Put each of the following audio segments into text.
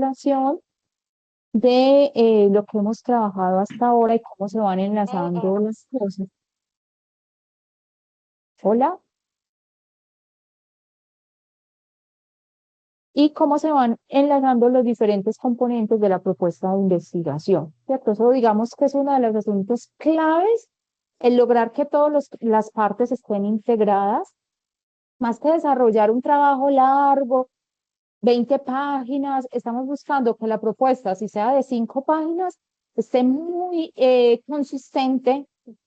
recapitulación de lo que hemos trabajado hasta ahora y cómo se van enlazando las cosas. Hola. Y cómo se van enlazando los diferentes componentes de la propuesta de investigación, ¿cierto? Eso digamos que es uno de los asuntos claves, el lograr que todas las partes estén integradas, más que desarrollar un trabajo largo, 20 páginas, estamos buscando que la propuesta, si sea de 5 páginas, esté muy consistente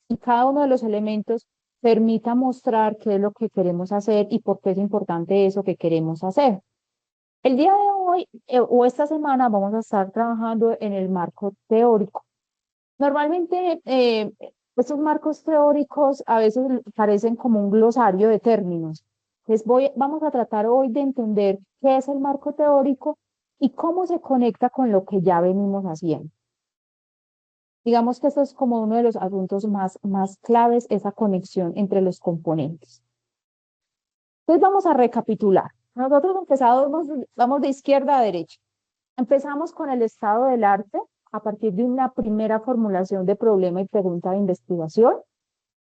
y cada uno de los elementos permita mostrar qué es lo que queremos hacer y por qué es importante eso que queremos hacer. El día de hoy o esta semana vamos a estar trabajando en el marco teórico. Normalmente estos marcos teóricos a veces parecen como un glosario de términos. Entonces vamos a tratar hoy de entender qué es el marco teórico y cómo se conecta con lo que ya venimos haciendo. Digamos que esto es como uno de los asuntos más claves, esa conexión entre los componentes. Entonces vamos a recapitular. Nosotros vamos de izquierda a derecha. Empezamos con el estado del arte a partir de una primera formulación de problema y pregunta de investigación.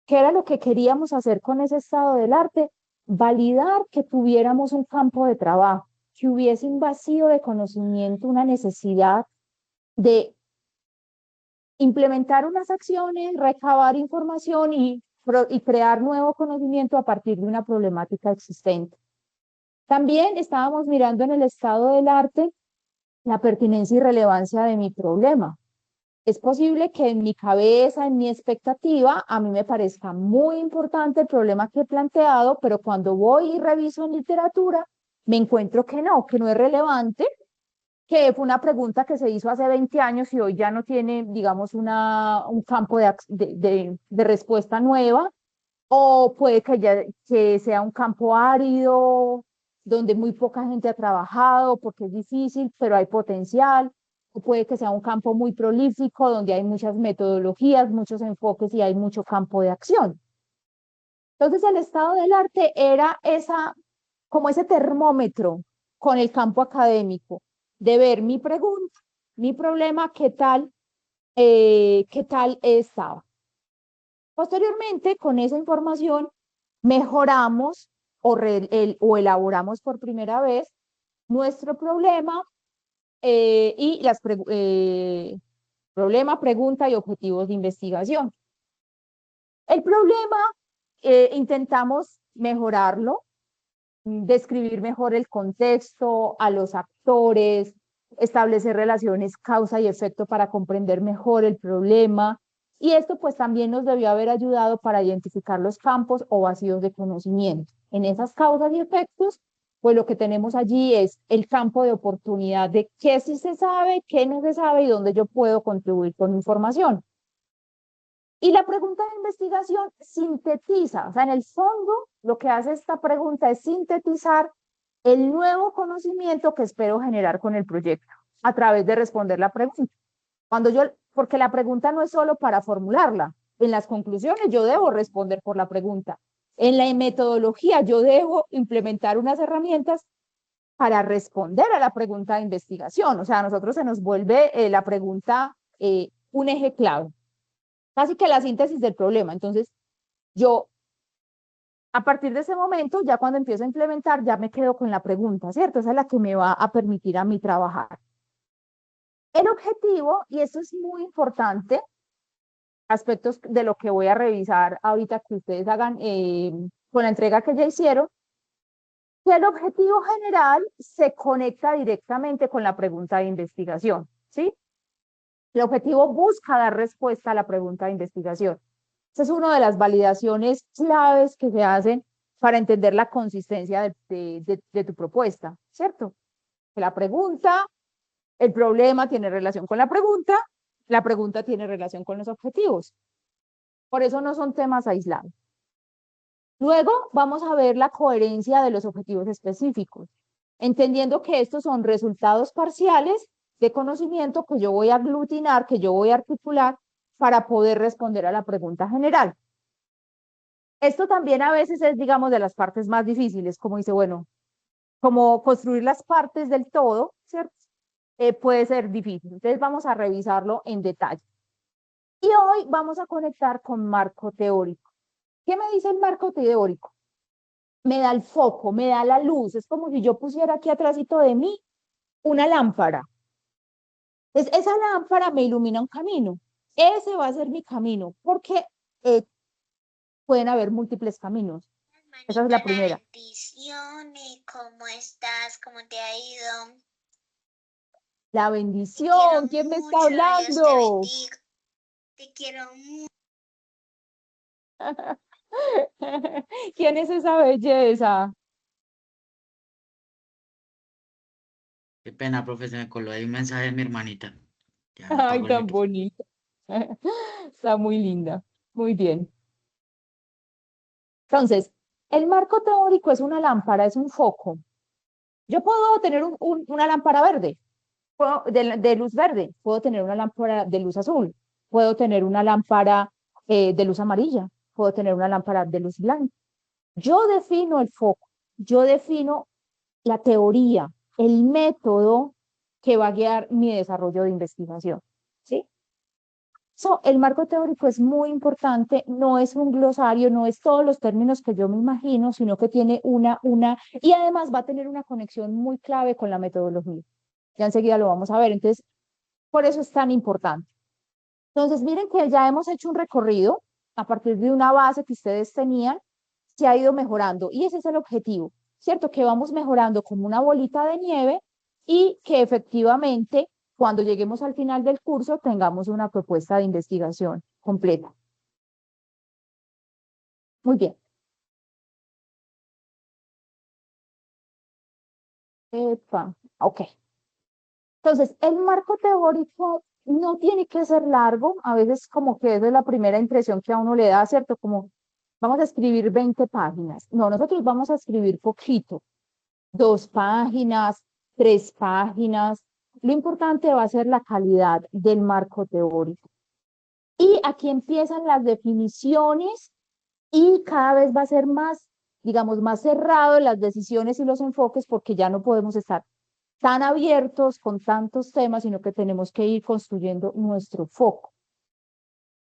¿Qué era lo que queríamos hacer con ese estado del arte? Validar que tuviéramos un campo de trabajo, que hubiese un vacío de conocimiento, una necesidad de implementar unas acciones, recabar información y crear nuevo conocimiento a partir de una problemática existente. También estábamos mirando en el estado del arte la pertinencia y relevancia de mi problema. Es posible que en mi cabeza, en mi expectativa, a mí me parezca muy importante el problema que he planteado, pero cuando voy y reviso en literatura, me encuentro que no es relevante, que fue una pregunta que se hizo hace 20 años y hoy ya no tiene, digamos, un campo de respuesta nueva, o puede que sea un campo árido, donde muy poca gente ha trabajado porque es difícil, pero hay potencial, o puede que sea un campo muy prolífico, donde hay muchas metodologías, muchos enfoques y hay mucho campo de acción. Entonces, el estado del arte era como ese termómetro con el campo académico, de ver mi pregunta, mi problema, qué tal estaba. Posteriormente, con esa información, mejoramos o elaboramos por primera vez nuestro problema y problema, pregunta y objetivos de investigación. El problema intentamos mejorarlo, describir mejor el contexto, a los actores, establecer relaciones causa y efecto para comprender mejor el problema. Y esto pues también nos debió haber ayudado para identificar los campos o vacíos de conocimiento. En esas causas y efectos, pues lo que tenemos allí es el campo de oportunidad de qué sí se sabe, qué no se sabe y dónde yo puedo contribuir con información. Y la pregunta de investigación sintetiza, o sea, en el fondo lo que hace esta pregunta es sintetizar el nuevo conocimiento que espero generar con el proyecto a través de responder la pregunta. Porque la pregunta no es solo para formularla, en las conclusiones yo debo responder por la pregunta. En la metodología yo debo implementar unas herramientas para responder a la pregunta de investigación. O sea, a nosotros se nos vuelve la pregunta un eje clave, casi que la síntesis del problema. Entonces, yo, a partir de ese momento, ya cuando empiezo a implementar, ya me quedo con la pregunta, ¿cierto? Esa es la que me va a permitir a mí trabajar. El objetivo, y esto es muy importante, aspectos de lo que voy a revisar ahorita que ustedes hagan con la entrega que ya hicieron, que el objetivo general se conecta directamente con la pregunta de investigación, ¿sí? El objetivo busca dar respuesta a la pregunta de investigación. Esa es una de las validaciones claves que se hacen para entender la consistencia de tu propuesta, ¿cierto? Que la pregunta, el problema tiene relación con la pregunta tiene relación con los objetivos. Por eso no son temas aislados. Luego vamos a ver la coherencia de los objetivos específicos, entendiendo que estos son resultados parciales de conocimiento que yo voy a aglutinar, que yo voy a articular para poder responder a la pregunta general. Esto también a veces es, digamos, de las partes más difíciles, como dice, bueno, como construir las partes del todo, ¿cierto? puede ser difícil. Entonces vamos a revisarlo en detalle. Y hoy vamos a conectar con marco teórico. ¿Qué me dice el marco teórico? Me da el foco, me da la luz. Es como si yo pusiera aquí atrásito de mí una lámpara. Esa lámpara me ilumina un camino. Ese va a ser mi camino, porque eh, pueden haber múltiples caminos. Esa es Hermanita, la la primera. bendición y cómo estás, cómo te ha ido. La Te quiero bendición, ¿quién me está mucho, Dios te hablando? bendiga. Te quiero mucho. ¿Quién es esa belleza? Qué pena, profe, se me coló ahí un mensaje de mi hermanita. Ya me Ay, apagó el tan micrófono. bonita. Está muy linda. Muy bien. Entonces, el marco teórico es una lámpara, es un foco. Yo puedo tener una lámpara verde, de luz verde, puedo tener una lámpara de luz azul, puedo tener una lámpara de luz amarilla, puedo tener una lámpara de luz blanca. Yo defino el foco, yo defino la teoría, el método que va a guiar mi desarrollo de investigación. ¿Sí? El marco teórico es muy importante, no es un glosario, no es todos los términos que yo me imagino, sino que tiene y además va a tener una conexión muy clave con la metodología. Ya enseguida lo vamos a ver, entonces, por eso es tan importante. Entonces, miren que ya hemos hecho un recorrido a partir de una base que ustedes tenían, se ha ido mejorando y ese es el objetivo, ¿cierto? Que vamos mejorando como una bolita de nieve y que efectivamente cuando lleguemos al final del curso tengamos una propuesta de investigación completa. Muy bien. Epa, ok. Entonces, el marco teórico no tiene que ser largo, a veces como que esa es la primera impresión que a uno le da, ¿cierto? Como vamos a escribir 20 páginas. No, nosotros vamos a escribir poquito, 2 páginas, 3 páginas. Lo importante va a ser la calidad del marco teórico. Y aquí empiezan las definiciones y cada vez va a ser más, digamos, más cerrado las decisiones y los enfoques porque ya no podemos estar tan abiertos con tantos temas, sino que tenemos que ir construyendo nuestro foco.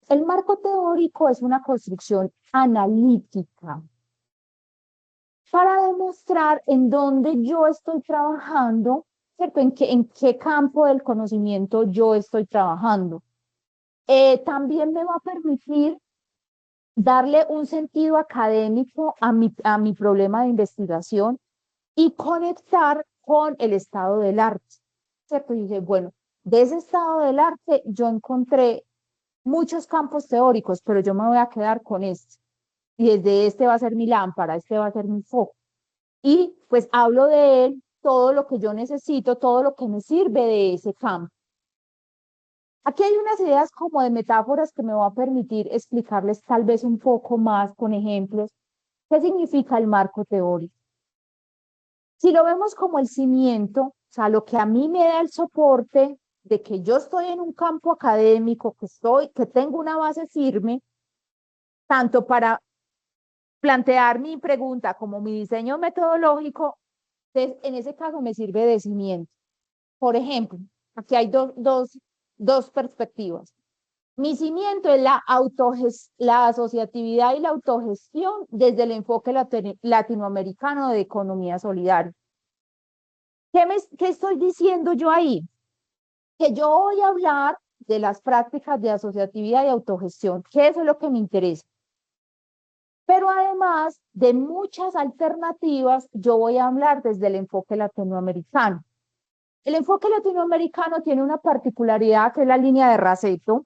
El marco teórico es una construcción analítica para demostrar en dónde yo estoy trabajando, ¿cierto? En qué campo del conocimiento yo estoy trabajando. También me va a permitir darle un sentido académico a mi problema de investigación y conectar con el estado del arte, ¿cierto? Y dije, bueno, de ese estado del arte yo encontré muchos campos teóricos, pero yo me voy a quedar con este. Y desde este va a ser mi lámpara, este va a ser mi foco. Y pues hablo de él, todo lo que yo necesito, todo lo que me sirve de ese campo. Aquí hay unas ideas como de metáforas que me va a permitir explicarles tal vez un poco más con ejemplos qué significa el marco teórico. Si lo vemos como el cimiento, o sea, lo que a mí me da el soporte de que yo estoy en un campo académico, que tengo una base firme, tanto para plantear mi pregunta como mi diseño metodológico, entonces, en ese caso me sirve de cimiento. Por ejemplo, aquí hay dos perspectivas. Mi cimiento es la asociatividad y la autogestión desde el enfoque latinoamericano de economía solidaria. ¿Qué estoy diciendo yo ahí? Que yo voy a hablar de las prácticas de asociatividad y autogestión, que eso es lo que me interesa. Pero además de muchas alternativas, yo voy a hablar desde el enfoque latinoamericano. El enfoque latinoamericano tiene una particularidad que es la línea de Raceto,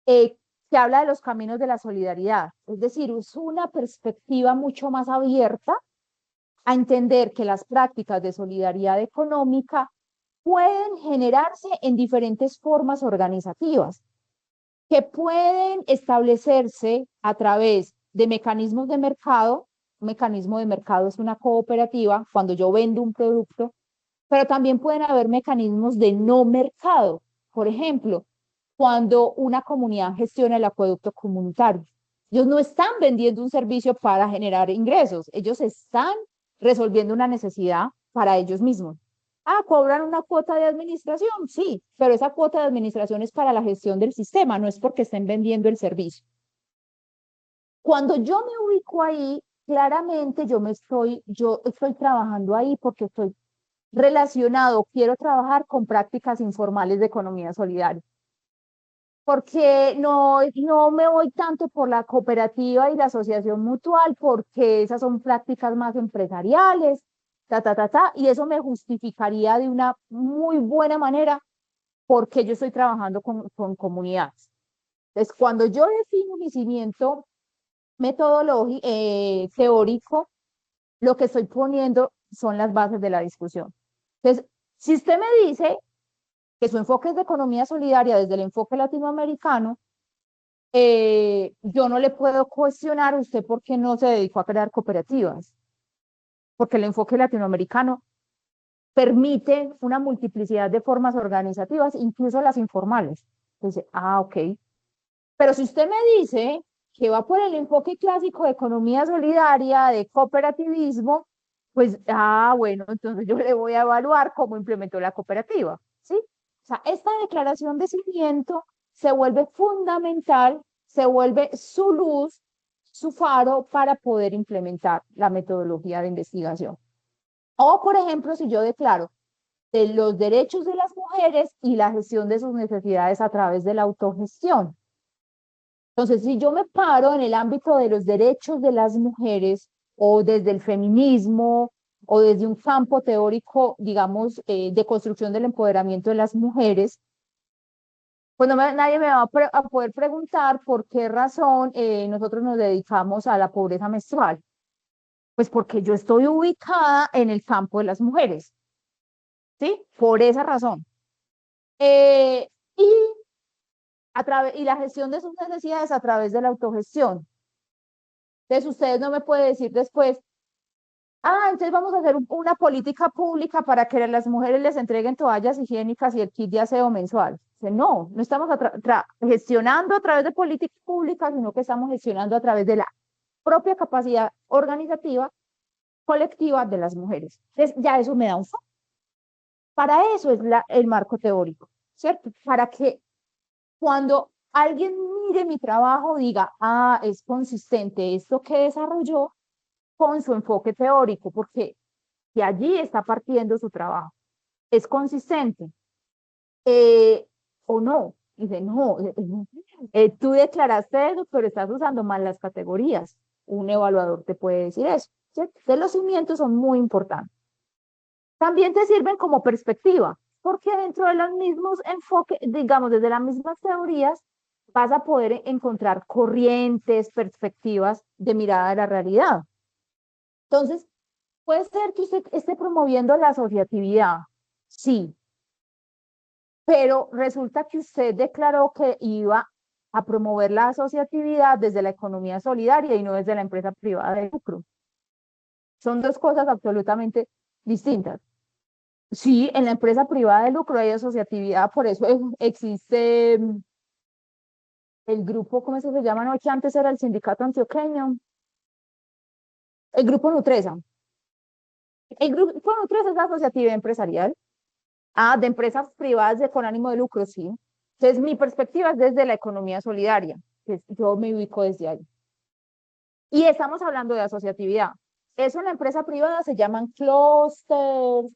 que habla de los caminos de la solidaridad. Es decir, es una perspectiva mucho más abierta a entender que las prácticas de solidaridad económica pueden generarse en diferentes formas organizativas, que pueden establecerse a través de mecanismos de mercado. Un mecanismo de mercado es una cooperativa cuando yo vendo un producto, pero también pueden haber mecanismos de no mercado. Por ejemplo, cuando una comunidad gestiona el acueducto comunitario. Ellos no están vendiendo un servicio para generar ingresos, ellos están resolviendo una necesidad para ellos mismos. Ah, cobran una cuota de administración, sí, pero esa cuota de administración es para la gestión del sistema, no es porque estén vendiendo el servicio. Cuando yo me ubico ahí, claramente yo estoy trabajando ahí porque estoy relacionado, quiero trabajar con prácticas informales de economía solidaria, porque no me voy tanto por la cooperativa y la asociación mutual, porque esas son prácticas más empresariales, y eso me justificaría de una muy buena manera porque yo estoy trabajando con comunidades. Entonces, cuando yo defino mi cimiento metodológico, teórico, lo que estoy poniendo son las bases de la discusión. Entonces, si usted me dice que su enfoque es de economía solidaria desde el enfoque latinoamericano, yo no le puedo cuestionar a usted por qué no se dedicó a crear cooperativas, porque el enfoque latinoamericano permite una multiplicidad de formas organizativas, incluso las informales. Entonces, ok. Pero si usted me dice que va por el enfoque clásico de economía solidaria, de cooperativismo, pues, bueno, entonces yo le voy a evaluar cómo implementó la cooperativa, ¿sí? O sea, esta declaración de cimiento se vuelve fundamental, se vuelve su luz, su faro para poder implementar la metodología de investigación. O, por ejemplo, si yo declaro de los derechos de las mujeres y la gestión de sus necesidades a través de la autogestión. Entonces, si yo me paro en el ámbito de los derechos de las mujeres o desde el feminismo o desde un campo teórico, digamos, de construcción del empoderamiento de las mujeres, pues nadie me va a poder preguntar por qué razón nosotros nos dedicamos a la pobreza menstrual. Pues porque yo estoy ubicada en el campo de las mujeres, ¿sí? Por esa razón. Eh, y, y la gestión de sus necesidades a través de la autogestión. Entonces, ustedes no me pueden decir después, entonces vamos a hacer una política pública para que las mujeres les entreguen toallas higiénicas y el kit de aseo mensual. Dice, no estamos gestionando a través de políticas públicas, sino que estamos gestionando a través de la propia capacidad organizativa colectiva de las mujeres. Entonces, ya eso me da un foco. Para eso es el marco teórico, ¿cierto? Para que cuando alguien mire mi trabajo diga, es consistente esto que desarrolló con su enfoque teórico, porque de allí está partiendo su trabajo. Es consistente. O no. Dice, no, tú declaraste eso, pero estás usando mal las categorías. Un evaluador te puede decir eso. ¿Cierto? Entonces, los cimientos son muy importantes. También te sirven como perspectiva, porque dentro de los mismos enfoques, digamos, desde las mismas teorías, vas a poder encontrar corrientes, perspectivas de mirada de la realidad. Entonces, puede ser que usted esté promoviendo la asociatividad, sí, pero resulta que usted declaró que iba a promover la asociatividad desde la economía solidaria y no desde la empresa privada de lucro. Son dos cosas absolutamente distintas. Sí, en la empresa privada de lucro hay asociatividad, por eso existe el grupo, ¿cómo se llama? No, que antes era el sindicato antioqueño, el grupo Nutresa. El grupo Nutresa es la asociatividad empresarial. De empresas privadas con ánimo de lucro, sí. Entonces, mi perspectiva es desde la economía solidaria, que yo me ubico desde ahí. Y estamos hablando de asociatividad. Eso en la empresa privada se llaman clústeres,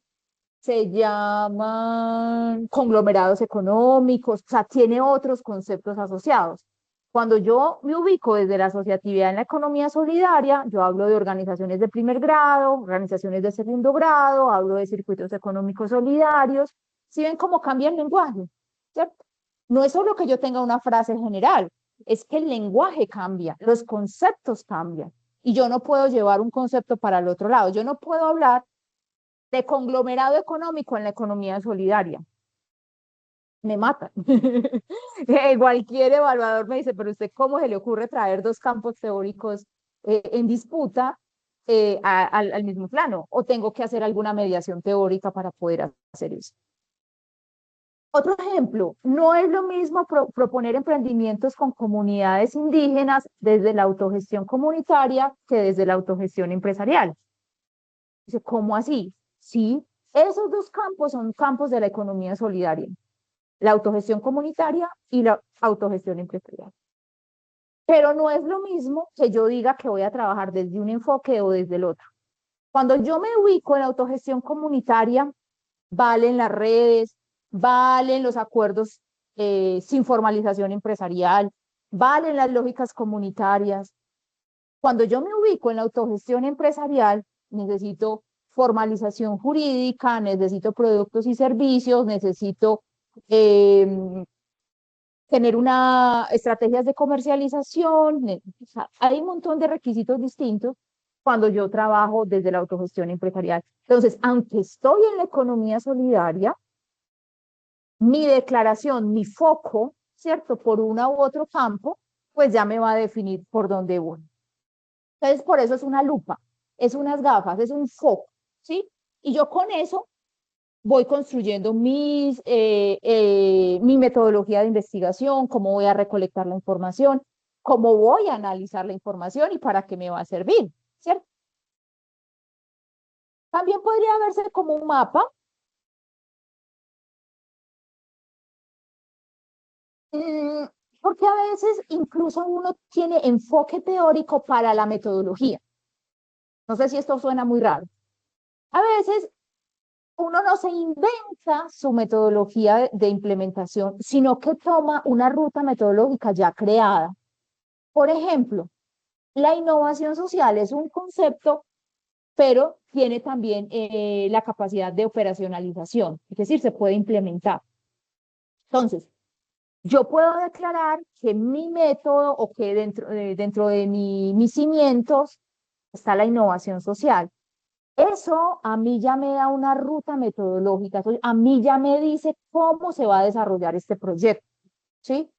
se llaman conglomerados económicos, o sea, tiene otros conceptos asociados. Cuando yo me ubico desde la asociatividad en la economía solidaria, yo hablo de organizaciones de primer grado, organizaciones de segundo grado, hablo de circuitos económicos solidarios. ¿Sí ven cómo cambia el lenguaje? ¿Cierto? No es solo que yo tenga una frase general, es que el lenguaje cambia, los conceptos cambian. Y yo no puedo llevar un concepto para el otro lado. Yo no puedo hablar de conglomerado económico en la economía solidaria. Me mata. Cualquier evaluador me dice, pero usted cómo se le ocurre traer dos campos teóricos en disputa al mismo plano, o tengo que hacer alguna mediación teórica para poder hacer eso. Otro ejemplo, no es lo mismo proponer emprendimientos con comunidades indígenas desde la autogestión comunitaria que desde la autogestión empresarial. Dice, ¿cómo así? Sí, Esos dos campos son campos de la economía solidaria, la autogestión comunitaria y la autogestión empresarial. Pero no es lo mismo que yo diga que voy a trabajar desde un enfoque o desde el otro. Cuando yo me ubico en la autogestión comunitaria, valen las redes, valen los acuerdos sin formalización empresarial, valen las lógicas comunitarias. Cuando yo me ubico en la autogestión empresarial, necesito formalización jurídica, necesito productos y servicios, necesito tener estrategias de comercialización, o sea, hay un montón de requisitos distintos cuando yo trabajo desde la autogestión empresarial. Entonces, aunque estoy en la economía solidaria, mi declaración, mi foco, ¿cierto? Por uno u otro campo, pues ya me va a definir por dónde voy. Entonces, por eso es una lupa, es unas gafas, es un foco, ¿sí? Y yo con eso voy construyendo mi metodología de investigación, cómo voy a recolectar la información, cómo voy a analizar la información y para qué me va a servir, ¿cierto? También podría verse como un mapa. Porque a veces incluso uno tiene enfoque teórico para la metodología. No sé si esto suena muy raro. A veces uno no se inventa su metodología de implementación, sino que toma una ruta metodológica ya creada. Por ejemplo, la innovación social es un concepto, pero tiene también la capacidad de operacionalización, es decir, se puede implementar. Entonces, yo puedo declarar que mi método o que dentro de mis cimientos está la innovación social. Eso a mí ya me da una ruta metodológica, a mí ya me dice cómo se va a desarrollar este proyecto, ¿sí?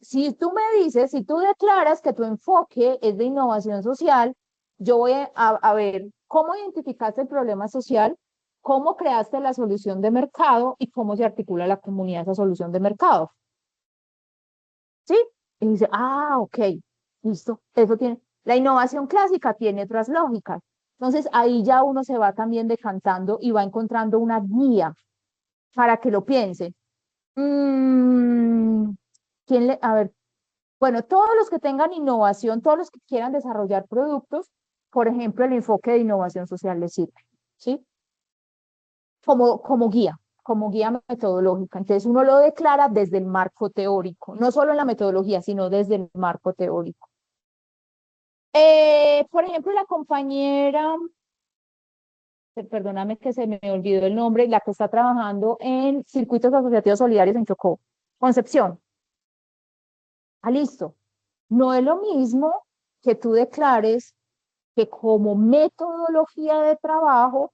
Si tú me dices, si tú declaras que tu enfoque es de innovación social, yo voy a ver cómo identificaste el problema social, cómo creaste la solución de mercado y cómo se articula la comunidad esa solución de mercado, ¿sí? Y dice, ok, listo, eso tiene. La innovación clásica tiene otras lógicas. Entonces ahí ya uno se va también decantando y va encontrando una guía para que lo piense. A ver, bueno, todos los que tengan innovación, todos los que quieran desarrollar productos, por ejemplo, el enfoque de innovación social les sirve, ¿sí? Como guía metodológica. Entonces uno lo declara desde el marco teórico, no solo en la metodología, sino desde el marco teórico. Por ejemplo, la compañera, perdóname que se me olvidó el nombre, la que está trabajando en circuitos asociativos solidarios en Chocó, Concepción. Listo. No es lo mismo que tú declares que como metodología de trabajo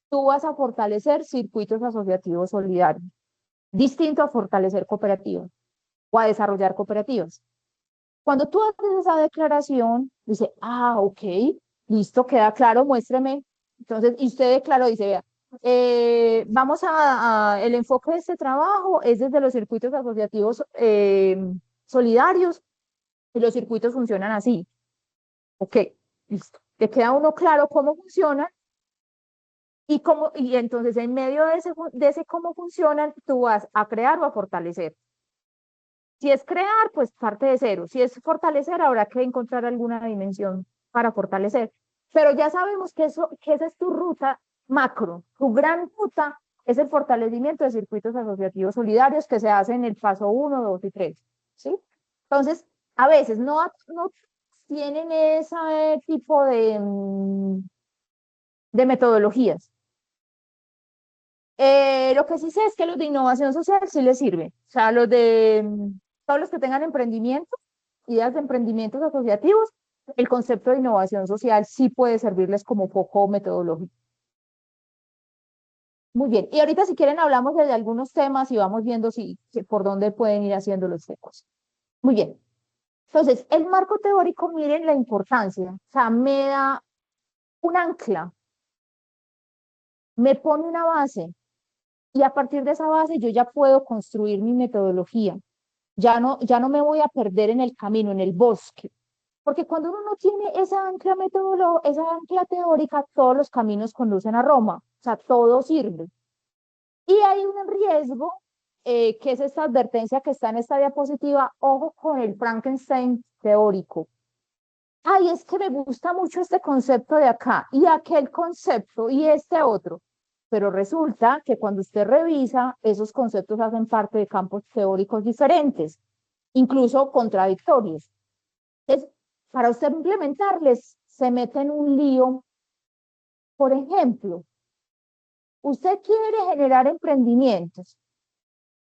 tú vas a fortalecer circuitos asociativos solidarios, distinto a fortalecer cooperativas o a desarrollar cooperativas. Cuando tú haces esa declaración, dice, ok, listo, queda claro, muéstreme. Entonces, y usted declaró, dice, vea, el enfoque de este trabajo es desde los circuitos asociativos solidarios y los circuitos funcionan así. Ok, listo. Te queda uno claro cómo funciona y entonces en medio de ese cómo funcionan, tú vas a crear o a fortalecer. Si es crear, pues parte de cero. Si es fortalecer, habrá que encontrar alguna dimensión para fortalecer. Pero ya sabemos que esa es tu ruta macro. Tu gran ruta es el fortalecimiento de circuitos asociativos solidarios que se hace en el paso 1, 2 y 3. ¿Sí? Entonces, a veces no tienen ese tipo de metodologías. Lo que sí sé es que los de innovación social sí les sirve. O sea, todos los que tengan emprendimientos, ideas de emprendimientos asociativos, el concepto de innovación social sí puede servirles como foco metodológico. Muy bien. Y ahorita si quieren hablamos de algunos temas y vamos viendo por dónde pueden ir haciendo los focos. Muy bien. Entonces, el marco teórico, miren la importancia. O sea, me da un ancla, me pone una base y a partir de esa base yo ya puedo construir mi metodología. Ya no me voy a perder en el camino, en el bosque. Porque cuando uno no tiene esa ancla esa ancla teórica, todos los caminos conducen a Roma, o sea, todo sirve. Y hay un riesgo, que es esta advertencia que está en esta diapositiva, ojo con el Frankenstein teórico. Ay, es que me gusta mucho este concepto de acá y aquel concepto y este otro. Pero resulta que cuando usted revisa, esos conceptos hacen parte de campos teóricos diferentes, incluso contradictorios. Entonces, para usted implementarles, se mete en un lío. Por ejemplo, usted quiere generar emprendimientos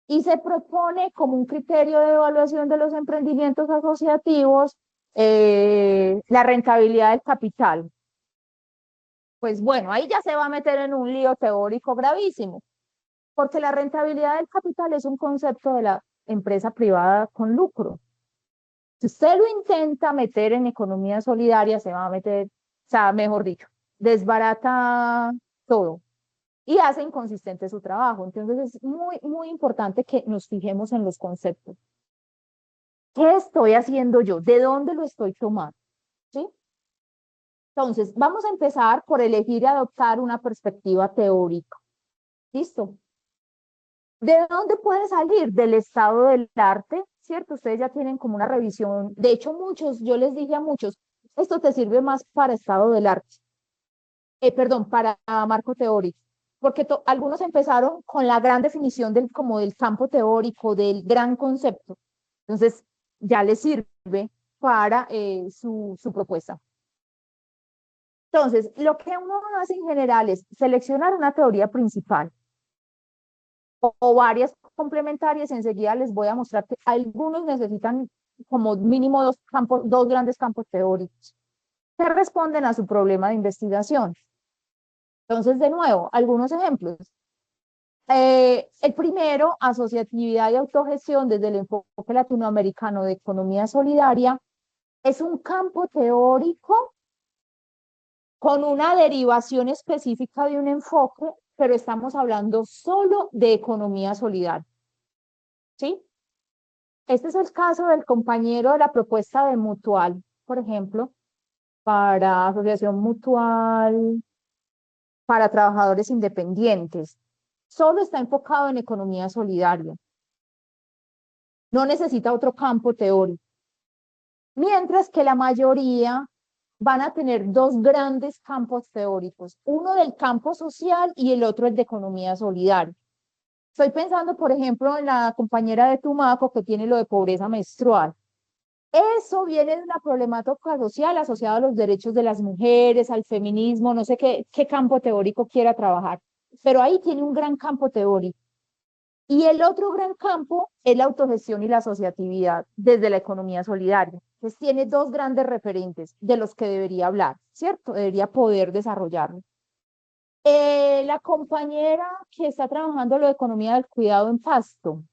y se propone como un criterio de evaluación de los emprendimientos asociativos la rentabilidad del capital. Pues bueno, ahí ya se va a meter en un lío teórico gravísimo, porque la rentabilidad del capital es un concepto de la empresa privada con lucro. Si usted lo intenta meter en economía solidaria, se va a meter, o sea, mejor dicho, desbarata todo y hace inconsistente su trabajo. Entonces es muy, muy importante que nos fijemos en los conceptos. ¿Qué estoy haciendo yo? ¿De dónde lo estoy tomando? ¿Sí? Entonces, vamos a empezar por elegir y adoptar una perspectiva teórica. ¿Listo? ¿De dónde puede salir? Del estado del arte, ¿cierto? Ustedes ya tienen como una revisión. De hecho, muchos, yo les dije a muchos, esto te sirve más para estado del arte, perdón, para marco teórico, porque algunos empezaron con la gran definición del, como del campo teórico, del gran concepto. Entonces, ya les sirve para su propuesta. Entonces, lo que uno hace en general es seleccionar una teoría principal o varias complementarias. Enseguida les voy a mostrar que algunos necesitan como mínimo dos grandes campos teóricos que responden a su problema de investigación. Entonces, de nuevo, algunos ejemplos. El primero, asociatividad y autogestión desde el enfoque latinoamericano de economía solidaria, es un campo teórico con una derivación específica de un enfoque, pero estamos hablando solo de economía solidaria. ¿Sí? Este es el caso del compañero de la propuesta de Mutual, por ejemplo, para asociación mutual para trabajadores independientes. Solo está enfocado en economía solidaria. No necesita otro campo teórico. Mientras que la mayoría van a tener dos grandes campos teóricos, uno del campo social y el otro el de economía solidaria. Estoy pensando, por ejemplo, en la compañera de Tumaco que tiene lo de pobreza menstrual. Eso viene de una problemática social asociada a los derechos de las mujeres, al feminismo, no sé qué campo teórico quiera trabajar, pero ahí tiene un gran campo teórico. Y el otro gran campo es la autogestión y la asociatividad desde la economía solidaria. Entonces tiene dos grandes referentes de los que debería hablar, ¿cierto? Debería poder desarrollarlo. La compañera que está trabajando lo de economía del cuidado en Pasto,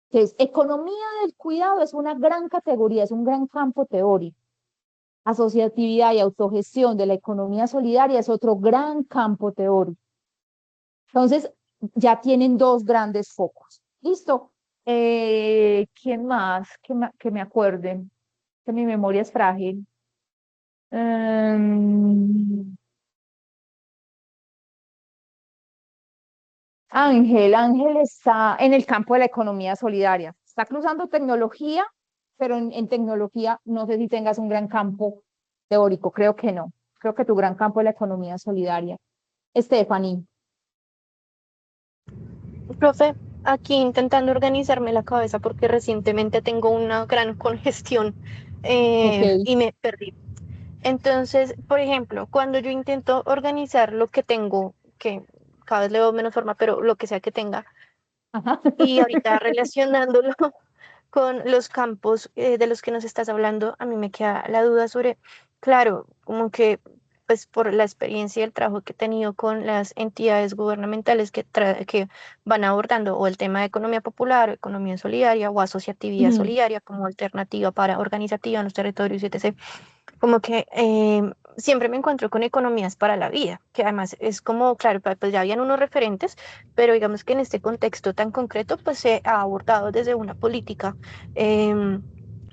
que es economía del cuidado, es una gran categoría, es un gran campo teórico. Asociatividad y autogestión de la economía solidaria es otro gran campo teórico. Entonces, ya tienen dos grandes focos. ¿Listo? ¿Quién más? Que me acuerden, que mi memoria es frágil. Ángel está en el campo de la economía solidaria. Está cruzando tecnología, pero en tecnología no sé si tengas un gran campo teórico, creo que no. Creo que tu gran campo es la economía solidaria. Stephanie. Profe, aquí intentando organizarme la cabeza porque recientemente tengo una gran congestión Ok. y me perdí. Entonces, por ejemplo, cuando yo intento organizar lo que tengo, que cada vez le doy menos forma, pero lo que sea que tenga, Ajá. y ahorita relacionándolo con los campos de los que nos estás hablando, a mí me queda la duda sobre, claro, como que pues por la experiencia y el trabajo que he tenido con las entidades gubernamentales que van abordando o el tema de economía popular, o economía solidaria o asociatividad Ujú. solidaria como alternativa para organizativa en los territorios, etc. Como que siempre me encuentro con economías para la vida, que además es como, claro, pues ya habían unos referentes, pero digamos que en este contexto tan concreto, pues se ha abordado desde una política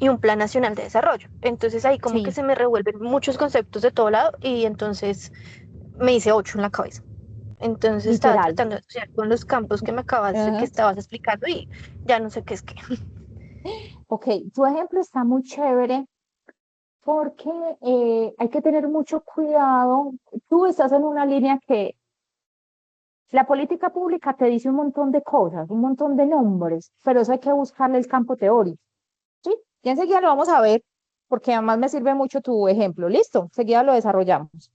y un plan nacional de desarrollo. Entonces ahí como que Sí, se me revuelven muchos conceptos de todo lado y entonces me hice 8 en la cabeza. Entonces estaba literal. tratando de asociar con los campos que Ajá. estabas explicando y ya no sé qué es qué. Ok, tu ejemplo está muy chévere porque hay que tener mucho cuidado. Tú estás en una línea que la política pública te dice un montón de cosas, un montón de nombres, pero eso hay que buscarle el campo teórico, ¿sí? Ya enseguida lo vamos a ver, porque además me sirve mucho tu ejemplo. Listo, enseguida lo desarrollamos.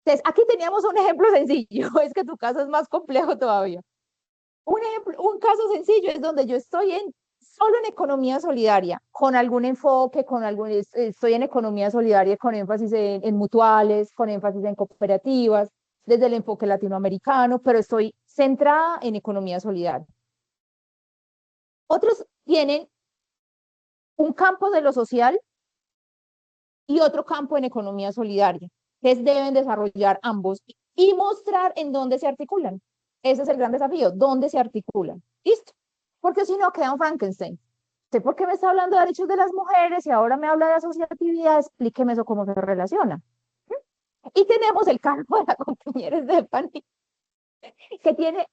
Entonces, aquí teníamos un ejemplo sencillo, es que tu caso es más complejo todavía. Un ejemplo, un caso sencillo es donde yo estoy solo en economía solidaria, con algún enfoque, estoy en economía solidaria con énfasis en mutuales, con énfasis en cooperativas, desde el enfoque latinoamericano, pero estoy centrada en economía solidaria. Otros tienen un campo de lo social y otro campo en economía solidaria. Entonces deben desarrollar ambos y mostrar en dónde se articulan. Ese es el gran desafío, dónde se articulan. ¿Listo? Porque si no, queda un Frankenstein. ¿Usted por qué me está hablando de derechos de las mujeres y ahora me habla de asociatividad? Explíqueme eso cómo se relaciona. Y tenemos el campo de la compañera Stephanie, que tiene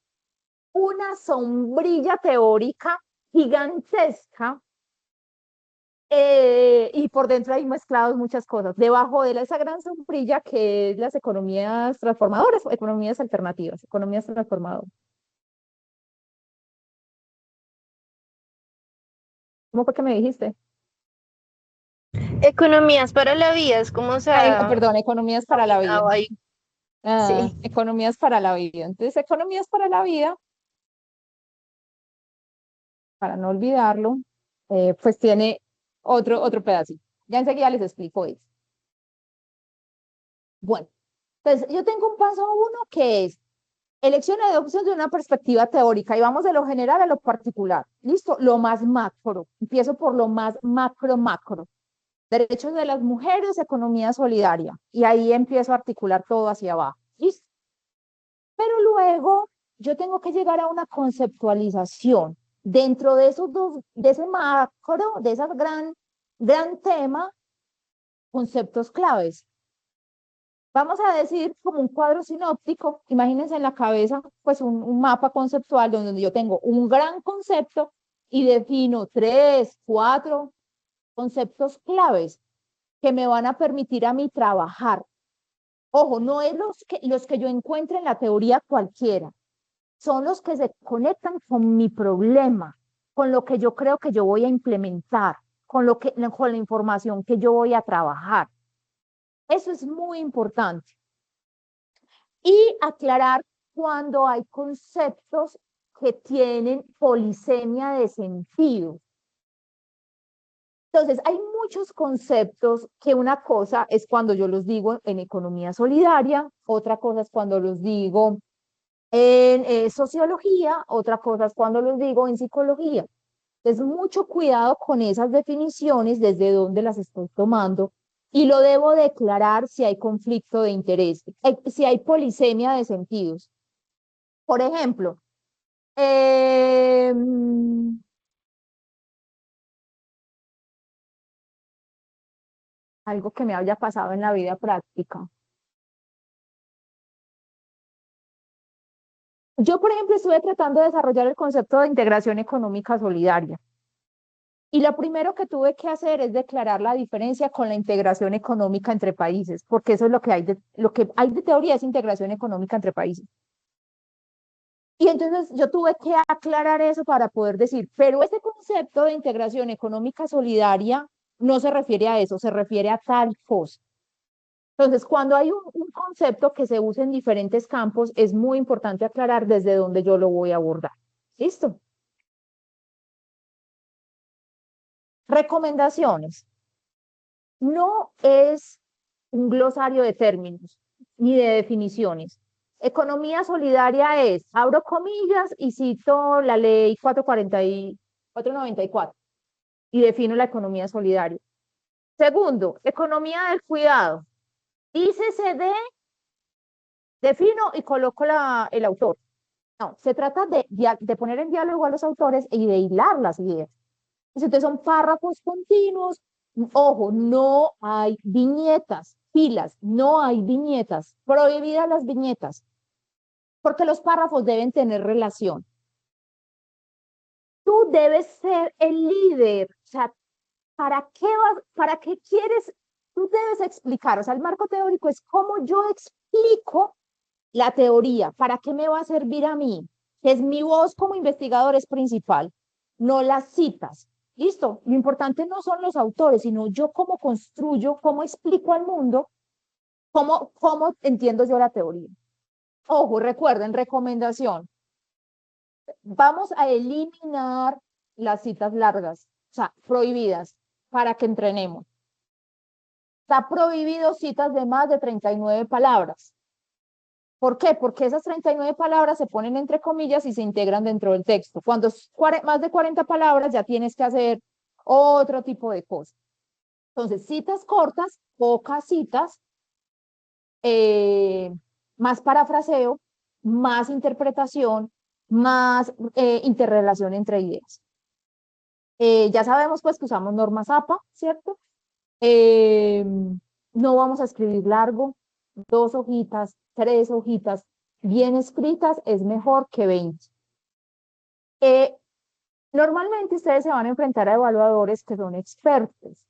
una sombrilla teórica gigantesca y por dentro hay mezclados muchas cosas. Debajo de esa gran sombrilla que es las economías transformadoras, economías alternativas, economías transformadoras. ¿Cómo fue que me dijiste? Economías para la vida, es como se ha Perdón, economías para la vida. dominado ahí. Sí. Economías para la vida. Entonces, economías para la vida, para no olvidarlo, pues tiene otro pedacito. Ya enseguida les explico eso. Bueno, entonces yo tengo un paso uno que es elección de adopción de una perspectiva teórica y vamos de lo general a lo particular. Listo, lo más macro. Empiezo por lo más macro. Derechos de las mujeres, economía solidaria. Y ahí empiezo a articular todo hacia abajo. ¿Listo? Pero luego yo tengo que llegar a una conceptualización dentro de esos dos, de ese macro, de ese gran tema, conceptos claves. Vamos a decir como un cuadro sinóptico, imagínense en la cabeza pues un mapa conceptual donde yo tengo un gran concepto y defino 3, 4 conceptos claves que me van a permitir a mí trabajar. Ojo, no es los que yo encuentre en la teoría cualquiera, son los que se conectan con mi problema, con lo que yo creo que yo voy a implementar, con la información que yo voy a trabajar. Eso es muy importante. Y aclarar cuando hay conceptos que tienen polisemia de sentido. Entonces, hay muchos conceptos que una cosa es cuando yo los digo en economía solidaria, otra cosa es cuando los digo en sociología, otra cosa es cuando los digo en psicología. Entonces, mucho cuidado con esas definiciones, desde dónde las estoy tomando, y lo debo declarar si hay conflicto de interés, si hay polisemia de sentidos. Por ejemplo, eh, algo que me haya pasado en la vida práctica. Yo, por ejemplo, estuve tratando de desarrollar el concepto de integración económica solidaria. Y lo primero que tuve que hacer es declarar la diferencia con la integración económica entre países, porque eso es lo que hay de teoría es integración económica entre países. Y entonces yo tuve que aclarar eso para poder decir, pero este concepto de integración económica solidaria no se refiere a eso, se refiere a tal cosa. Entonces, cuando hay un concepto que se usa en diferentes campos, es muy importante aclarar desde dónde yo lo voy a abordar. ¿Listo? Recomendaciones. No es un glosario de términos ni de definiciones. Economía solidaria es, abro comillas y cito la ley 494 y defino la economía solidaria. Segundo, economía del cuidado. Dícese defino y coloco el autor. No, se trata de poner en diálogo a los autores y de hilar las ideas. Entonces son párrafos continuos. Ojo, no hay viñetas, filas, no hay viñetas, prohibidas las viñetas, porque los párrafos deben tener relación. Tú debes ser el líder, o sea, para qué quieres? Tú debes explicar, o sea, el marco teórico es cómo yo explico la teoría, para qué me va a servir a mí, que es mi voz como investigador es principal, no las citas. Listo, lo importante no son los autores, sino yo cómo construyo, cómo explico al mundo, cómo entiendo yo la teoría. Ojo, recuerden, recomendación, vamos a eliminar las citas largas, o sea, prohibidas, para que entrenemos. Está prohibido citas de más de 39 palabras. ¿Por qué? Porque esas 39 palabras se ponen entre comillas y se integran dentro del texto. Cuando es más de 40 palabras ya tienes que hacer otro tipo de cosas. Entonces, citas cortas, pocas citas, más parafraseo, más interpretación, más interrelación entre ideas. Ya sabemos pues que usamos normas APA, ¿cierto? No vamos a escribir largo, 2 hojitas, 3 hojitas, bien escritas es mejor que 20. Normalmente ustedes se van a enfrentar a evaluadores que son expertos.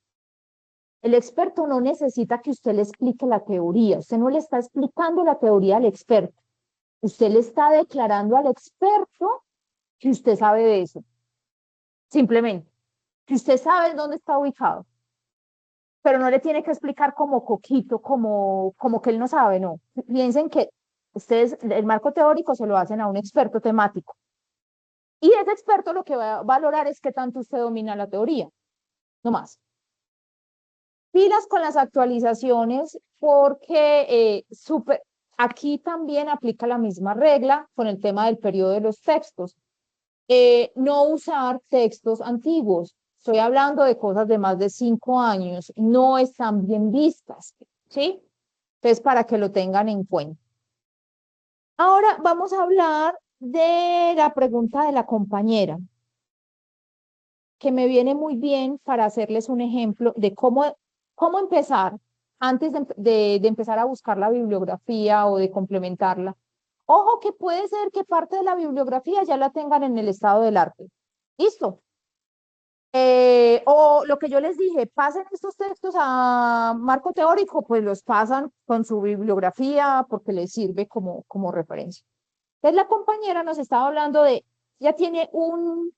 El experto no necesita que usted le explique la teoría, usted no le está explicando la teoría al experto, usted le está declarando al experto que usted sabe de eso, simplemente, que usted sabe dónde está ubicado, pero no le tiene que explicar como coquito, como que él no sabe, no. Piensen que ustedes, el marco teórico se lo hacen a un experto temático, y ese experto lo que va a valorar es qué tanto usted domina la teoría, no más. Pilas con las actualizaciones porque aquí también aplica la misma regla con el tema del periodo de los textos. No usar textos antiguos. Estoy hablando de cosas de más de 5 años. No están bien vistas, ¿sí? Entonces, para que lo tengan en cuenta. Ahora vamos a hablar de la pregunta de la compañera, que me viene muy bien para hacerles un ejemplo de cómo empezar antes de empezar a buscar la bibliografía o de complementarla. Ojo que puede ser que parte de la bibliografía ya la tengan en el estado del arte. ¿Listo? O lo que yo les dije, pasen estos textos a marco teórico, pues los pasan con su bibliografía porque les sirve como referencia. Entonces la compañera nos estaba hablando ya tiene un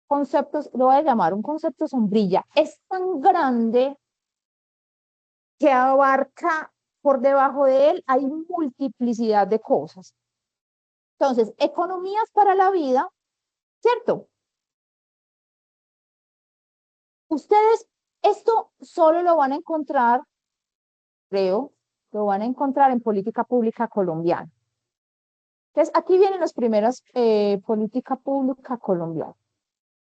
concepto, lo voy a llamar un concepto sombrilla, es tan grande que abarca por debajo de él, hay multiplicidad de cosas. Entonces, economías para la vida, ¿cierto? Ustedes esto solo lo van a encontrar, creo, lo van a encontrar en política pública colombiana. Entonces, aquí vienen los primeros, política pública colombiana.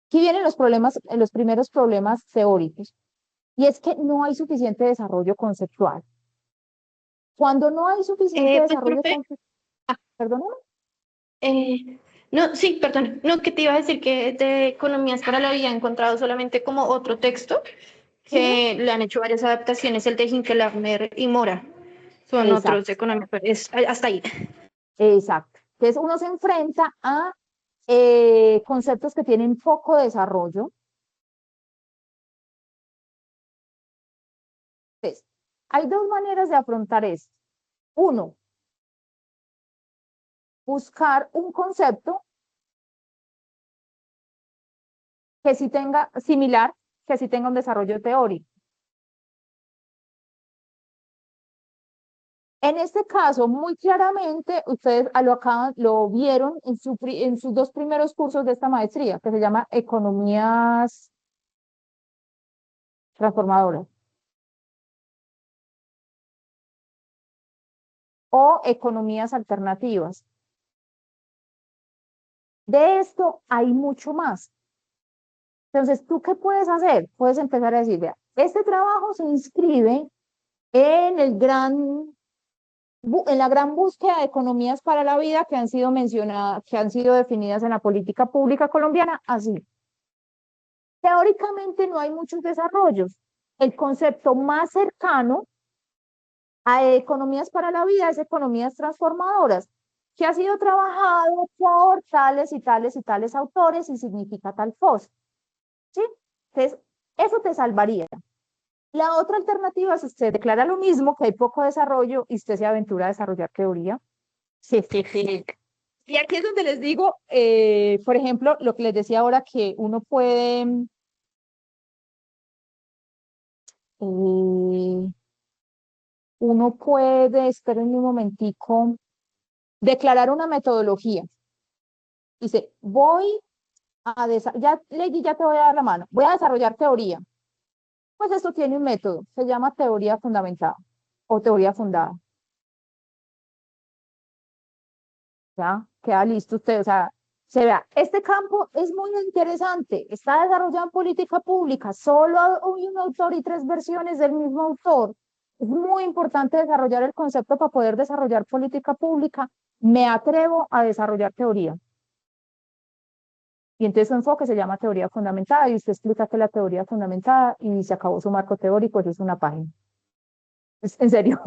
Aquí vienen los primeros problemas teóricos. Y es que no hay suficiente desarrollo conceptual. Cuando no hay suficiente Pues, desarrollo profe, conceptual, perdóname. no, sí, perdón, no, que te iba a decir que de Economías para la Vida he encontrado solamente como otro texto que le han hecho varias adaptaciones, el de Hinkelammer y Mora. Son otros Exacto, de economía, pero es hasta ahí. exacto. Entonces uno se enfrenta a conceptos que tienen poco desarrollo. Entonces, hay 2 maneras de afrontar esto. Uno, buscar un concepto que sí tenga similar, que sí tenga un desarrollo teórico. En este caso, muy claramente, ustedes lo vieron en sus 2 primeros cursos de esta maestría, que se llama Economías Transformadoras o Economías Alternativas. De esto hay mucho más. Entonces, ¿tú qué puedes hacer? Puedes empezar a decir, vea, este trabajo se inscribe en en la gran búsqueda de economías para la vida que han sido mencionadas, que han sido definidas en la política pública colombiana, así. Teóricamente no hay muchos desarrollos. El concepto más cercano a economías para la vida es economías transformadoras, que ha sido trabajado por tales y tales y tales autores y significa tal cosa, ¿sí? Entonces, eso te salvaría. La otra alternativa es usted declara lo mismo, que hay poco desarrollo y usted se aventura a desarrollar teoría. Sí, sí, sí. Y aquí es donde les digo, por ejemplo, lo que les decía ahora, que eh, uno puede, esperen un momentico, declarar una metodología. Dice, voy a desarrollar, ya, Lady, ya te voy a dar la mano, voy a desarrollar teoría. Pues esto tiene un método, se llama teoría fundamentada o teoría fundada. ¿Ya? Queda listo usted, o sea, se vea, este campo es muy interesante, está desarrollado en política pública, solo hay un autor y tres versiones del mismo autor. Es muy importante desarrollar el concepto para poder desarrollar política pública. Me atrevo a desarrollar teoría. Y entonces su enfoque se llama teoría fundamentada y usted explica que la teoría fundamentada y se acabó su marco teórico, eso es una página. En serio,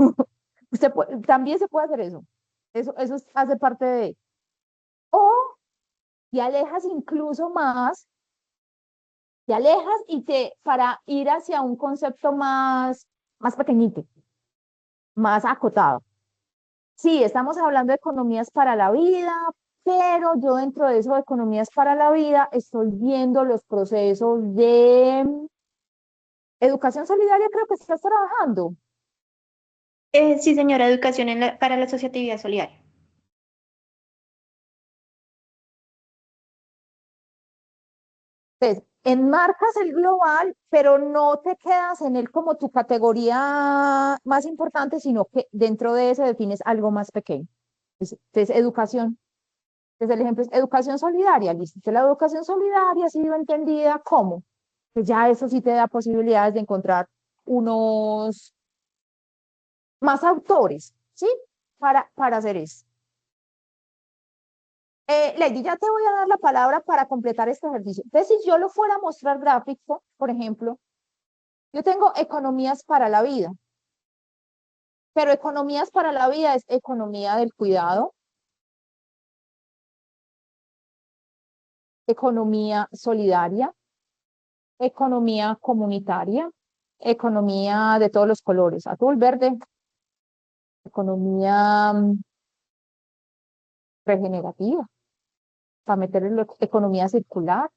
también se puede hacer eso. Eso hace parte de... O te alejas incluso más, te alejas para ir hacia un concepto más pequeñito, más acotado. Sí, estamos hablando de economías para la vida, pero yo dentro de eso de economías para la vida estoy viendo los procesos de educación solidaria, creo que estás trabajando. Sí, señora, educación para la asociatividad solidaria. Entonces, enmarcas el global, pero no te quedas en él como tu categoría más importante, sino que dentro de ese defines algo más pequeño. Entonces, educación. Entonces, el ejemplo es educación solidaria. Listo. Entonces, la educación solidaria ha sido entendida como, que ya eso sí te da posibilidades de encontrar unos más autores, ¿sí? Para hacer eso. Lady, ya te voy a dar la palabra para completar este ejercicio. Entonces, si yo lo fuera a mostrar gráfico, por ejemplo, yo tengo economías para la vida, pero economías para la vida es economía del cuidado, economía solidaria, economía comunitaria, economía de todos los colores, azul, verde, economía regenerativa, para meterle economía circular,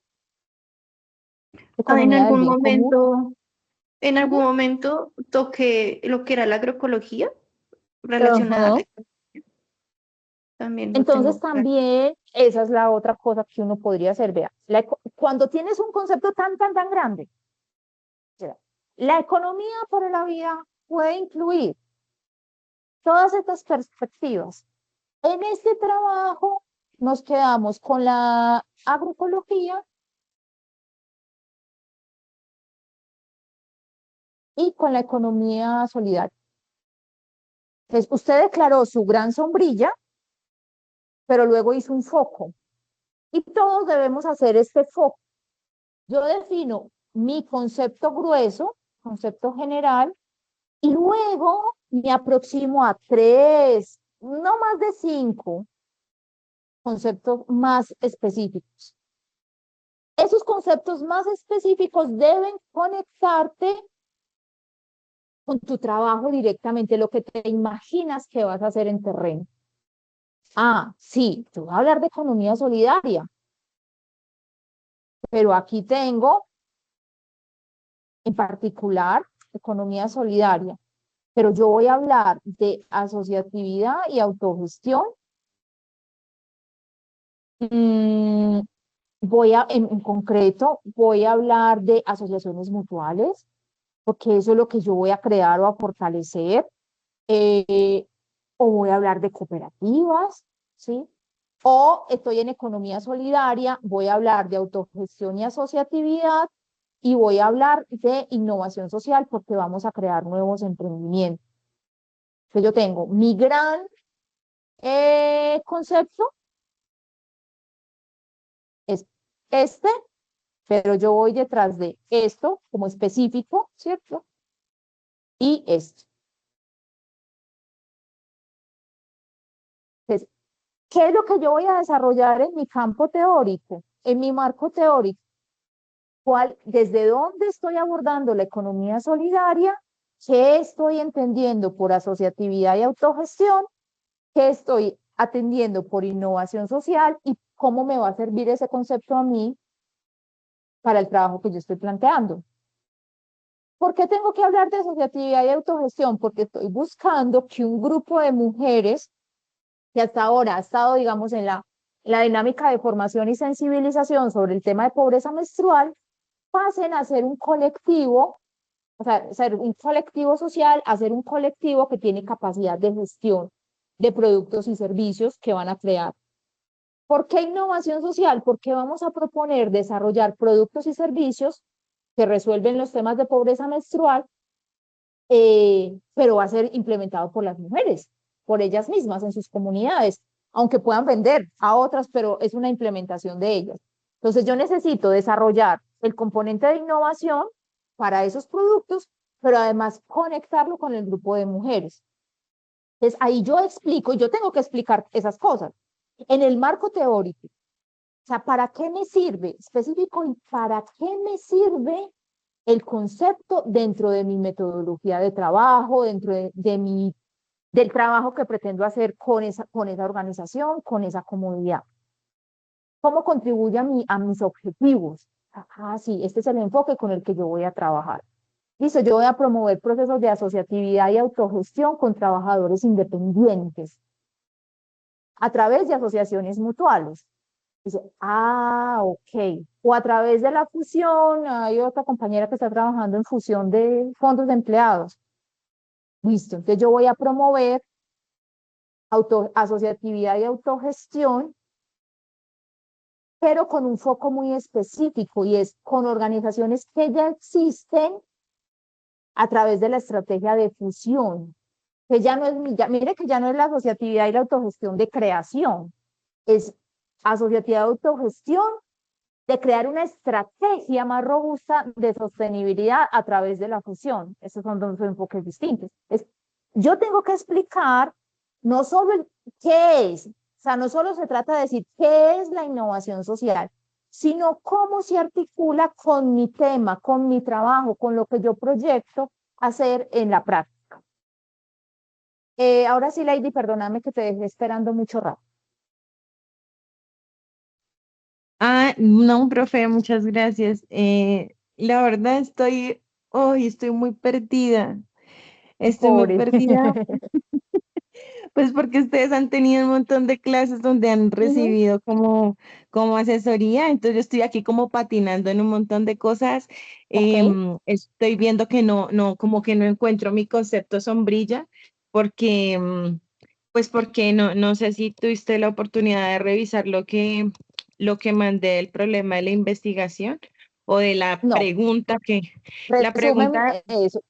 Ah, economía del bien común. en algún Ujú. momento toqué lo que era la agroecología relacionada a Ajá. la también lo Entonces tengo claro. también esa es la otra cosa que uno podría hacer. Vea, cuando tienes un concepto tan grande, o sea, la economía para la vida puede incluir todas estas perspectivas. En este trabajo nos quedamos con la agroecología y con la economía solidaria. Entonces, usted declaró su gran sombrilla, pero luego hizo un foco. Y todos debemos hacer este foco. Yo defino mi concepto grueso, concepto general, y luego me aproximo a tres, no más de cinco conceptos más específicos. Esos conceptos más específicos deben conectarte con tu trabajo directamente, lo que te imaginas que vas a hacer en terreno. Ah, sí, te voy a hablar de economía solidaria, pero aquí tengo en particular economía solidaria, pero yo voy a hablar de asociatividad y autogestión. Mm, en concreto, voy a hablar de asociaciones mutuales, porque eso es lo que yo voy a crear o a fortalecer, eh, o voy a hablar de cooperativas, ¿sí? O estoy en economía solidaria, voy a hablar de autogestión y asociatividad, y voy a hablar de innovación social porque vamos a crear nuevos emprendimientos. Entonces yo tengo mi gran concepto, es este, pero yo voy detrás de esto como específico, ¿cierto? Y esto. Entonces, ¿qué es lo que yo voy a desarrollar en mi campo teórico, en mi marco teórico? ¿Desde dónde estoy abordando la economía solidaria? ¿Qué estoy entendiendo por asociatividad y autogestión? ¿Qué estoy atendiendo por innovación social? ¿Y cómo me va a servir ese concepto a mí para el trabajo que yo estoy planteando? ¿Por qué tengo que hablar de asociatividad y autogestión? Porque estoy buscando que un grupo de mujeres que hasta ahora ha estado, digamos, en la dinámica de formación y sensibilización sobre el tema de pobreza menstrual, pasen a ser un colectivo, o sea, ser un colectivo social, a ser un colectivo que tiene capacidad de gestión de productos y servicios que van a crear. ¿Por qué innovación social? Porque vamos a proponer desarrollar productos y servicios que resuelven los temas de pobreza menstrual, pero va a ser implementado por las mujeres, por ellas mismas en sus comunidades, aunque puedan vender a otras, pero es una implementación de ellas. Entonces yo necesito desarrollar el componente de innovación para esos productos, pero además conectarlo con el grupo de mujeres. Entonces ahí yo explico, yo tengo que explicar esas cosas en el marco teórico. O sea, ¿para qué me sirve específico y para qué me sirve el concepto dentro de mi metodología de trabajo, dentro del trabajo que pretendo hacer con esa organización, con esa comunidad? ¿Cómo contribuye a mis objetivos? Ah, sí, este es el enfoque con el que yo voy a trabajar. Listo, yo voy a promover procesos de asociatividad y autogestión con trabajadores independientes a través de asociaciones mutuales. Dice, ah, ok. O a través de la fusión, hay otra compañera que está trabajando en fusión de fondos de empleados. Listo, entonces yo voy a promover asociatividad y autogestión, pero con un foco muy específico y es con organizaciones que ya existen a través de la estrategia de fusión, que ya no es, mire que ya no es la asociatividad y la autogestión de creación, es asociatividad y autogestión de crear una estrategia más robusta de sostenibilidad a través de la fusión. Esos son dos enfoques distintos. Yo tengo que explicar no solo qué es, o sea, no solo se trata de decir qué es la innovación social, sino cómo se articula con mi tema, con mi trabajo, con lo que yo proyecto hacer en la práctica. Ahora sí, Lady, perdóname que te dejé esperando mucho rato. Ah, no, profe, muchas gracias. La verdad estoy muy perdida. Estoy muy Pobre. perdida, pues porque ustedes han tenido un montón de clases donde han Ujú. recibido como asesoría, entonces yo estoy aquí como patinando en un montón de cosas. Ok. Estoy viendo que como que no encuentro mi concepto sombrilla, porque, pues porque no sé si tuviste la oportunidad de revisar lo que mandé el problema de la investigación o de la No, pregunta la resumen pregunta, eso.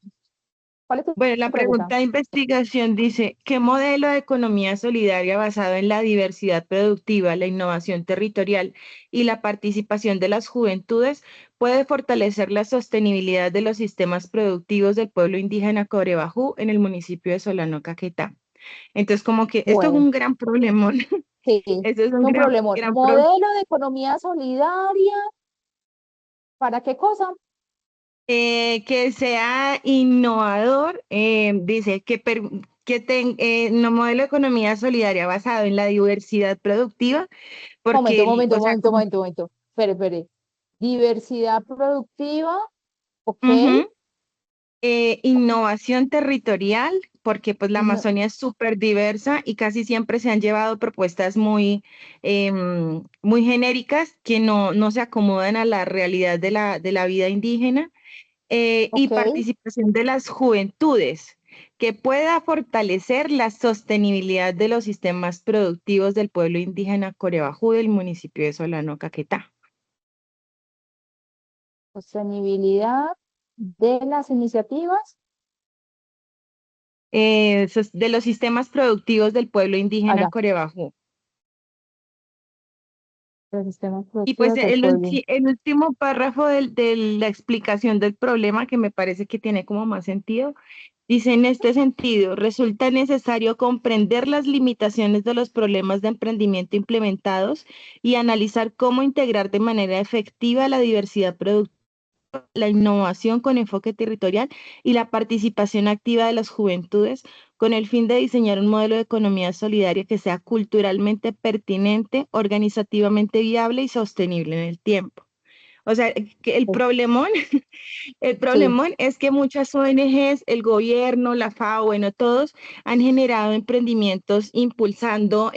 ¿Cuál es bueno, la tu pregunta? pregunta de investigación dice, ¿qué modelo de economía solidaria basado en la diversidad productiva, la innovación territorial y la participación de las juventudes puede fortalecer la sostenibilidad de los sistemas productivos del pueblo indígena Corebajú en el municipio de Solano, Caquetá? Entonces, como que esto es Bueno, un gran problemón. sí, Esto es un un gran, problemón. gran problema. Modelo de economía solidaria, ¿para qué cosa? Que sea innovador, dice no modelo de economía solidaria basado en la diversidad productiva, porque, Momento, momento, o sea, momento, momento, momento. Espere, espere. Diversidad productiva, ok. ujú, innovación territorial, porque pues la No, Amazonia es súper diversa y casi siempre se han llevado propuestas muy genéricas que no se acomodan a la realidad de la vida indígena. Y ok. participación de las juventudes, que pueda fortalecer la sostenibilidad de los sistemas productivos del pueblo indígena Corebajú del municipio de Solano, Caquetá. Sostenibilidad de las iniciativas. De los sistemas productivos del pueblo indígena Allá. Corebajú. Los sistemas Y pues productivos del pueblo. el último párrafo de la explicación del problema, que me parece que tiene como más sentido, dice: en este sentido, resulta necesario comprender las limitaciones de los problemas de emprendimiento implementados y analizar cómo integrar de manera efectiva la diversidad productiva, la innovación con enfoque territorial y la participación activa de las juventudes, con el fin de diseñar un modelo de economía solidaria que sea culturalmente pertinente, organizativamente viable y sostenible en el tiempo. O sea, que el problemón el Sí, problemón es que muchas ONGs, el gobierno, la FAO, bueno, todos han generado emprendimientos impulsando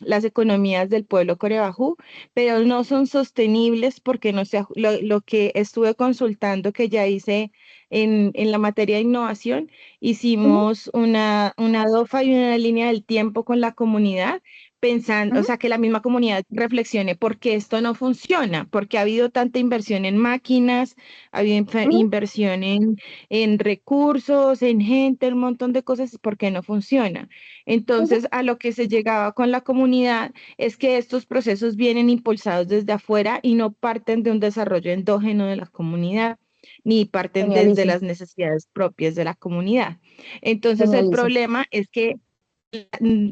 las economías del pueblo corebajú, pero no son sostenibles porque no se, lo que estuve consultando, que ya hice en la materia de innovación, ujú, hicimos una DOFA y una línea del tiempo con la comunidad, pensando, o ujú, sea, que la misma comunidad reflexione por qué esto no funciona, porque ha habido tanta inversión en máquinas, había ujú, inversión en recursos, en gente, un montón de cosas, porque no funciona. ujú, Entonces, a lo que se llegaba con la comunidad es que estos procesos vienen impulsados desde afuera y no parten de un desarrollo endógeno de la comunidad, ni parten desde genialísimo, las necesidades propias de la comunidad. Entonces, el genialísimo. problema es que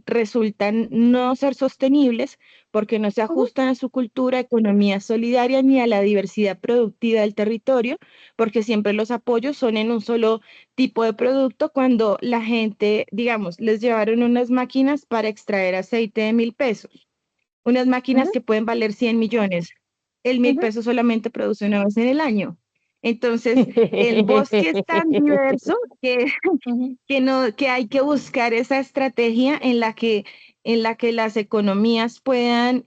resultan no ser sostenibles porque no se Ujú, ajustan a su cultura, economía solidaria ni a la diversidad productiva del territorio, porque siempre los apoyos son en un solo tipo de producto cuando la gente, digamos, les llevaron unas máquinas para extraer aceite de 1.000 pesos, unas máquinas ujú, que pueden valer 100 millones. El mil ujú. pesos solamente produce una vez en el año. Entonces, el bosque es tan diverso que Ujú, no, que hay que buscar esa estrategia en la que las economías puedan,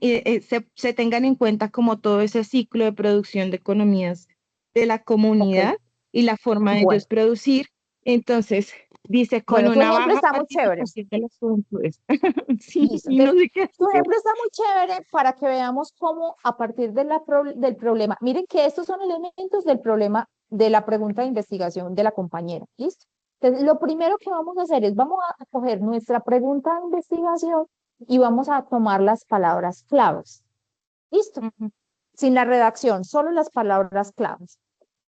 se tengan en cuenta como todo ese ciclo de producción de economías de la ok, comunidad y la forma de bueno, ellos producir. Entonces, dice, con bueno, tu una ejemplo baja está muy chévere. participación de las juventudes. Sí, Listo. y no Entonces, sé qué tu hacer. ejemplo está muy chévere para que veamos cómo a partir de del problema, miren que estos son elementos del problema de la pregunta de investigación de la compañera. ¿Listo? Entonces, lo primero que vamos a hacer es, vamos a coger nuestra pregunta de investigación y vamos a tomar las palabras claves. ¿Listo? Ujú, Sin la redacción, solo las palabras claves.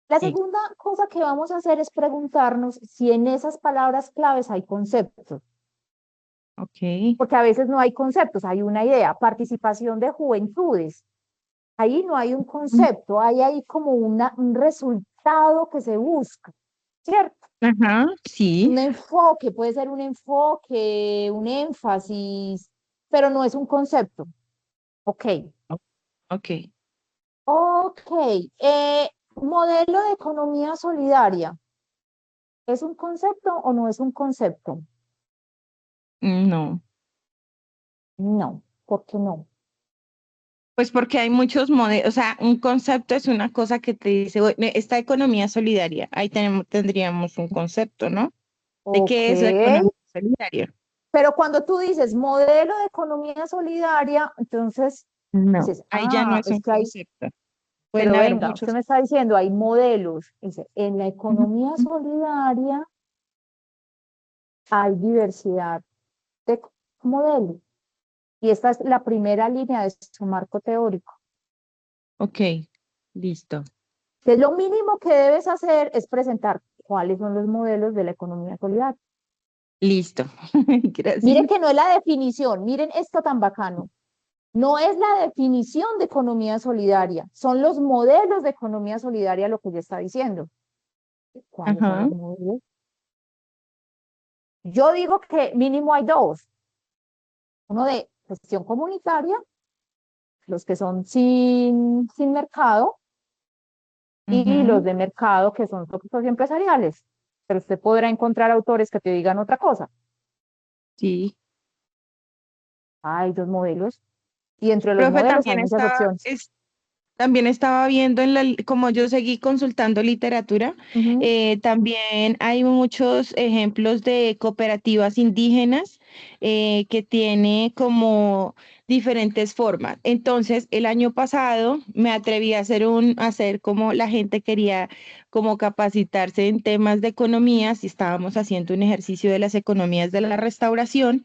La sí, segunda cosa que vamos a hacer es preguntarnos si en esas palabras claves hay conceptos, ok. porque a veces no hay conceptos, hay una idea, participación de juventudes. Ahí no hay un Mm, concepto, hay ahí como un resultado que se busca, ¿cierto? ajá, sí, Un enfoque, puede ser un enfoque, un énfasis, pero no es un concepto. Ok, o- ok. ok. Modelo de economía solidaria, ¿es un concepto o no es un concepto? No. No, ¿por qué no? Pues porque hay muchos modelos, o sea, un concepto es una cosa que te dice: "Bueno, esta economía solidaria, ahí tendríamos un concepto, ¿no? ¿De Ok, qué es la economía solidaria?" pero cuando tú dices modelo de economía solidaria, entonces No, dices, ahí ya no ah, es es un que hay, concepto. Pueden pero haber venga, usted muchos. me está diciendo, hay modelos. Dice, en la Ujú, economía solidaria hay diversidad de modelos. Y esta es la primera línea de su marco teórico. ok, listo. Entonces, lo mínimo que debes hacer es presentar cuáles son los modelos de la economía solidaria. Listo. Miren Gracias. que no es la definición, miren esto tan bacano. No es la definición de economía solidaria, son los modelos de economía solidaria lo que ella está diciendo. ¿Cuáles son Ajá, los modelos? Yo digo que mínimo hay dos. Uno de gestión comunitaria, los que son sin mercado, y los ujú, de mercado que son socioempresariales. Pero usted podrá encontrar autores que te digan otra cosa. sí. Hay dos modelos y entre los Profe, modelos hay muchas opciones. también estaba viendo como yo seguí consultando literatura, Ujú, también hay muchos ejemplos de cooperativas indígenas que tiene como diferentes formas. Entonces, el año pasado me atreví a hacer como la gente quería como capacitarse en temas de economías y estábamos haciendo un ejercicio de las economías de la restauración.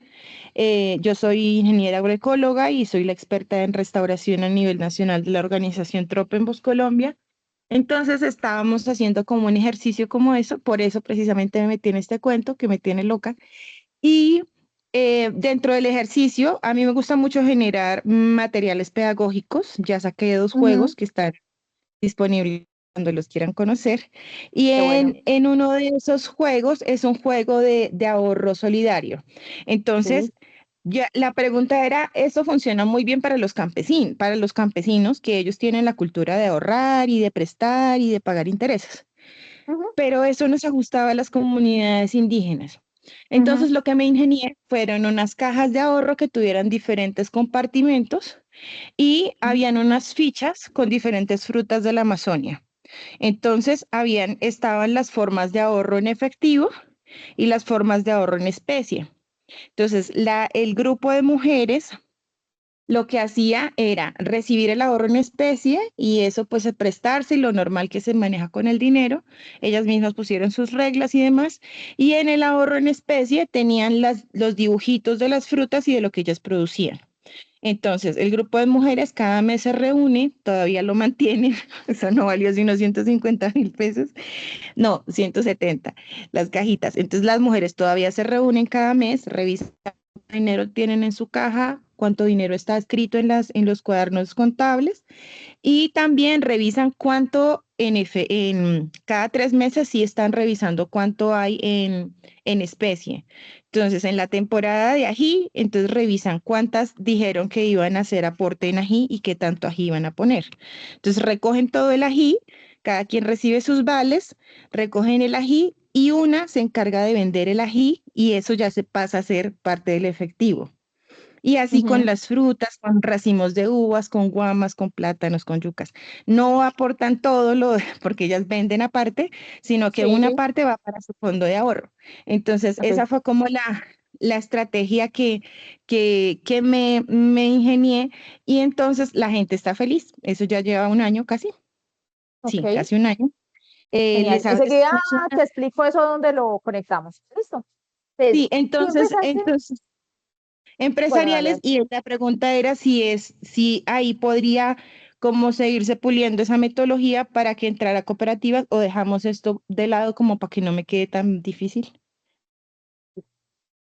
Yo soy ingeniera agroecóloga y soy la experta en restauración a nivel nacional de la organización Tropembos Colombia. Entonces estábamos haciendo como un ejercicio como eso, por eso precisamente me metí en este cuento que me tiene loca. Y dentro del ejercicio, a mí me gusta mucho generar materiales pedagógicos. Ya saqué dos Ujú, juegos que están disponibles cuando los quieran conocer. Y qué bueno. en uno de esos juegos es un juego de ahorro solidario. Sí, Entonces, ya, la pregunta era, ¿eso funciona muy bien para los campesinos que ellos tienen la cultura de ahorrar y de prestar y de pagar intereses? ujú, Pero eso no se ajustaba a las comunidades indígenas. ujú, Entonces lo que me ingenié fueron unas cajas de ahorro que tuvieran diferentes compartimentos y ujú. habían unas fichas con diferentes frutas de la Amazonia. Entonces estaban las formas de ahorro en efectivo y las formas de ahorro en especie. Entonces el grupo de mujeres lo que hacía era recibir el ahorro en especie y eso pues prestarse lo normal que se maneja con el dinero. Ellas mismas pusieron sus reglas y demás. Y en el ahorro en especie tenían los dibujitos de las frutas y de lo que ellas producían. Entonces, el grupo de mujeres cada mes se reúne, todavía lo mantienen, eso no valió sino 150.000 pesos, no, 170 las cajitas. Entonces, las mujeres todavía se reúnen cada mes, revisan cuánto dinero tienen en su caja, cuánto dinero está escrito en los cuadernos contables y también revisan cuánto en cada 3 meses sí están revisando cuánto hay en especie. Entonces, en la temporada de ají, entonces revisan cuántas dijeron que iban a hacer aporte en ají y qué tanto ají iban a poner. Entonces, recogen todo el ají, cada quien recibe sus vales, recogen el ají y una se encarga de vender el ají y eso ya se pasa a ser parte del efectivo. Y así con Ujú. las frutas, con racimos de uvas, con guamas, con plátanos, con yucas. No aportan todo lo, porque ellas venden aparte, sino que una Sí, parte va para su fondo de ahorro. Entonces, ok, esa fue como la estrategia que me ingenié y entonces la gente está feliz. Eso ya lleva un año casi, ok, sí, casi un año. genial. Enseguida Funciona. te explico eso donde lo conectamos. ¿Listo? Entonces, Sí, tú empezaste, entonces bueno, dale, empresariales dale. y la pregunta era si ahí podría como seguirse puliendo esa metodología para que entrara a cooperativas o dejamos esto de lado como para que no me quede tan difícil.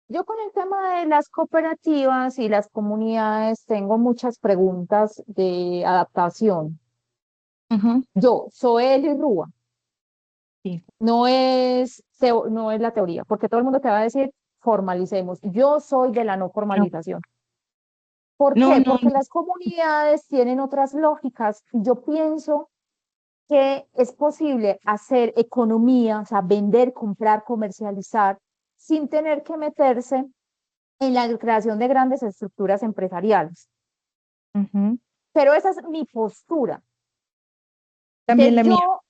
Yo con el tema de las cooperativas y las comunidades tengo muchas preguntas de adaptación. Ujú, Yo, Soel y Rúa, sí. no es la teoría, porque todo el mundo te va a decir formalicemos. Yo soy de la no No, formalización. ¿Por no, qué? no, Porque las comunidades tienen otras lógicas y yo pienso que es posible hacer economía, o sea, vender, comprar, comercializar, sin tener que meterse en la creación de grandes estructuras empresariales. ujú. Pero esa es mi postura. También Entonces la mía. yo,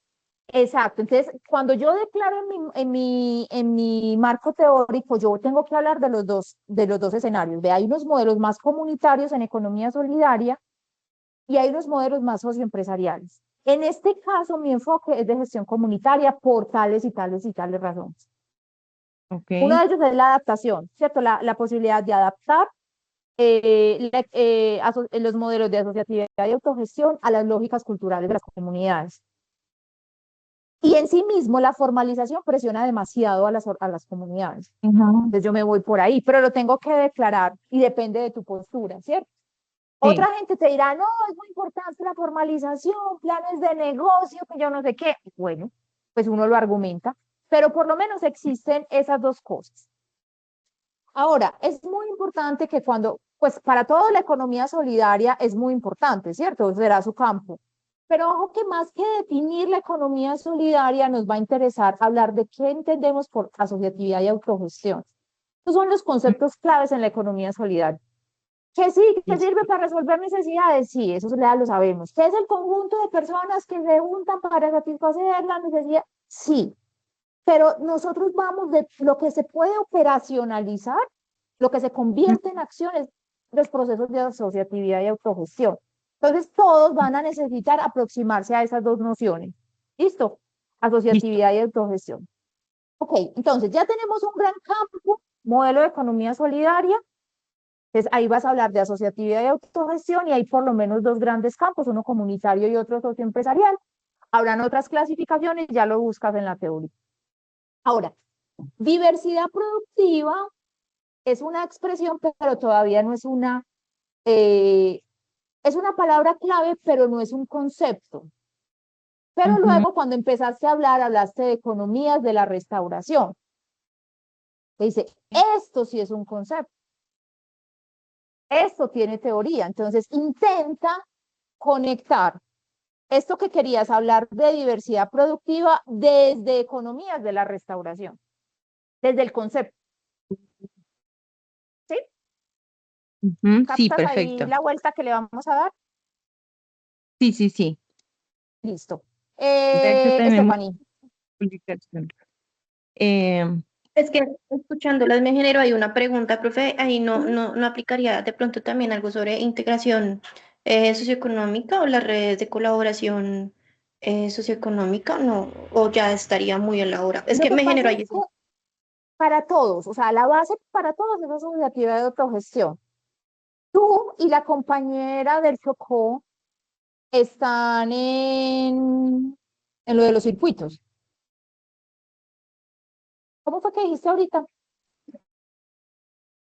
exacto, entonces cuando yo declaro en mi marco teórico, yo tengo que hablar de los dos escenarios. Hay unos modelos más comunitarios en economía solidaria y hay unos modelos más socioempresariales. En este caso, mi enfoque es de gestión comunitaria por tales y tales y tales razones. Uno Ok. de ellos es la adaptación, ¿cierto? La posibilidad de adaptar los modelos de asociatividad y autogestión a las lógicas culturales de las comunidades. Y en sí mismo la formalización presiona demasiado a las comunidades. Ujú, Entonces yo me voy por ahí, pero lo tengo que declarar y depende de tu postura, ¿cierto? Otra sí. gente te dirá, no, es muy importante la formalización, planes de negocio, que yo no sé qué. Bueno, pues uno lo argumenta, pero por lo menos existen esas dos cosas. Ahora, es muy importante que pues para toda la economía solidaria es muy importante, ¿cierto? Será su campo. Pero ojo que más que definir la economía solidaria, nos va a interesar hablar de qué entendemos por asociatividad y autogestión. Estos son los conceptos claves en la economía solidaria. ¿Que sí, que Sí. sirve para resolver necesidades? Sí, eso ya lo sabemos. ¿Qué es el conjunto de personas que se juntan para satisfacer la necesidad? Sí, pero nosotros vamos de lo que se puede operacionalizar Lo que se convierte en acción es los procesos de asociatividad y autogestión. Entonces, todos van a necesitar aproximarse a esas dos nociones. ¿Listo? Asociatividad y autogestión. Ok, entonces ya tenemos un gran campo, modelo de economía solidaria. Entonces, ahí vas a hablar de asociatividad y autogestión y hay por lo menos dos grandes campos, uno comunitario y otro socioempresarial. Habrán otras clasificaciones, ya lo buscas en la teoría. Ahora, diversidad productiva es una expresión, pero todavía no es es una palabra clave, pero no es un concepto. Pero luego, cuando empezaste a hablar, hablaste de economías de la restauración. Te dice, esto sí es un concepto. Esto tiene teoría. Entonces, intenta conectar esto que querías hablar de diversidad productiva desde economías de la restauración, desde el concepto. ¿Sí? Sí, ¿Captas ahí perfecto. la vuelta que le vamos a dar? Sí, sí, sí. Listo. De hecho, tenemos Stephanie. publicación. Es que escuchándolas me generó ahí una pregunta, profe, ahí no aplicaría de pronto también algo sobre integración socioeconómica o las redes de colaboración socioeconómica, no, o ya estaría muy elaborado. Es Lo que que me pasa generó es ahí. que para todos, o sea, la base para todos es asociativa de autogestión. Tú y la compañera del Chocó están en lo de los circuitos. ¿Cómo fue que dijiste ahorita?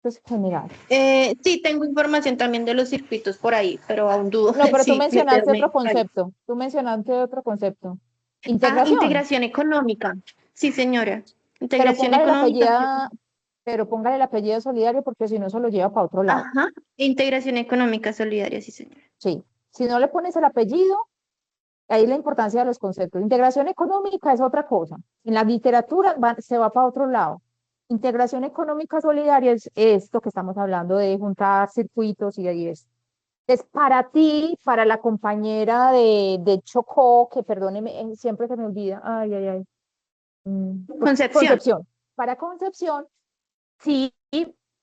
Pues general. Sí, tengo información también de los circuitos por ahí, pero aún dudo No, pero tú si mencionaste meterme otro ahí. concepto. Tú mencionaste otro concepto. Ah, Integración. integración económica. Sí, señora. Pero Integración póngale el económica. apellido, pero póngale el apellido solidario porque si no se lo lleva para otro lado. Ajá. Integración económica solidaria, sí, señora. Sí. Si no le pones el apellido, ahí la importancia de los conceptos. Integración económica es otra cosa. En la literatura se va para otro lado. Integración económica solidaria es esto que estamos hablando de juntar circuitos y ahí es. Es para ti, para la compañera de Chocó, que perdóneme, siempre se me olvida. Ay, ay, ay. Concepción. Concepción. Para Concepción, sí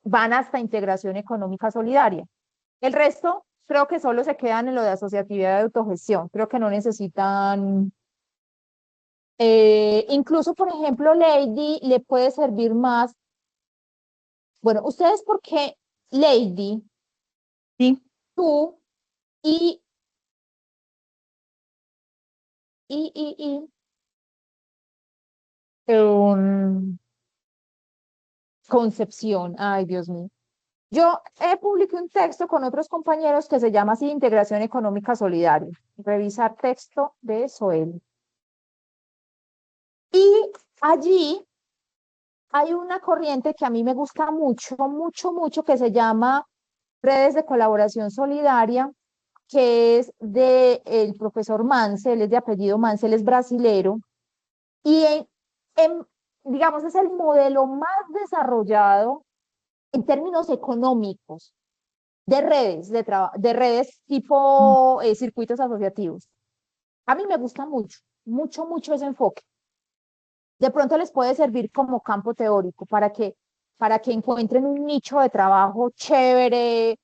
van hasta integración económica solidaria. El resto, creo que solo se quedan en lo de asociatividad de autogestión. Creo que no necesitan. Incluso, por ejemplo, Lady le puede servir más. Bueno, ustedes, ¿por qué Lady, Sí. tú y, y, Concepción? Ay, Dios mío. Yo publiqué un texto con otros compañeros que se llama así Integración Económica Solidaria. Revisar texto de Soel. Y allí hay una corriente que a mí me gusta mucho, mucho, mucho, que se llama Redes de Colaboración Solidaria, que es de el profesor Mansell, es de apellido Mansell, es brasilero, y digamos, es el modelo más desarrollado en términos económicos de redes, de redes tipo circuitos asociativos. A mí me gusta mucho, mucho, mucho ese enfoque. De pronto les puede servir como campo teórico para que encuentren un nicho de trabajo chévere.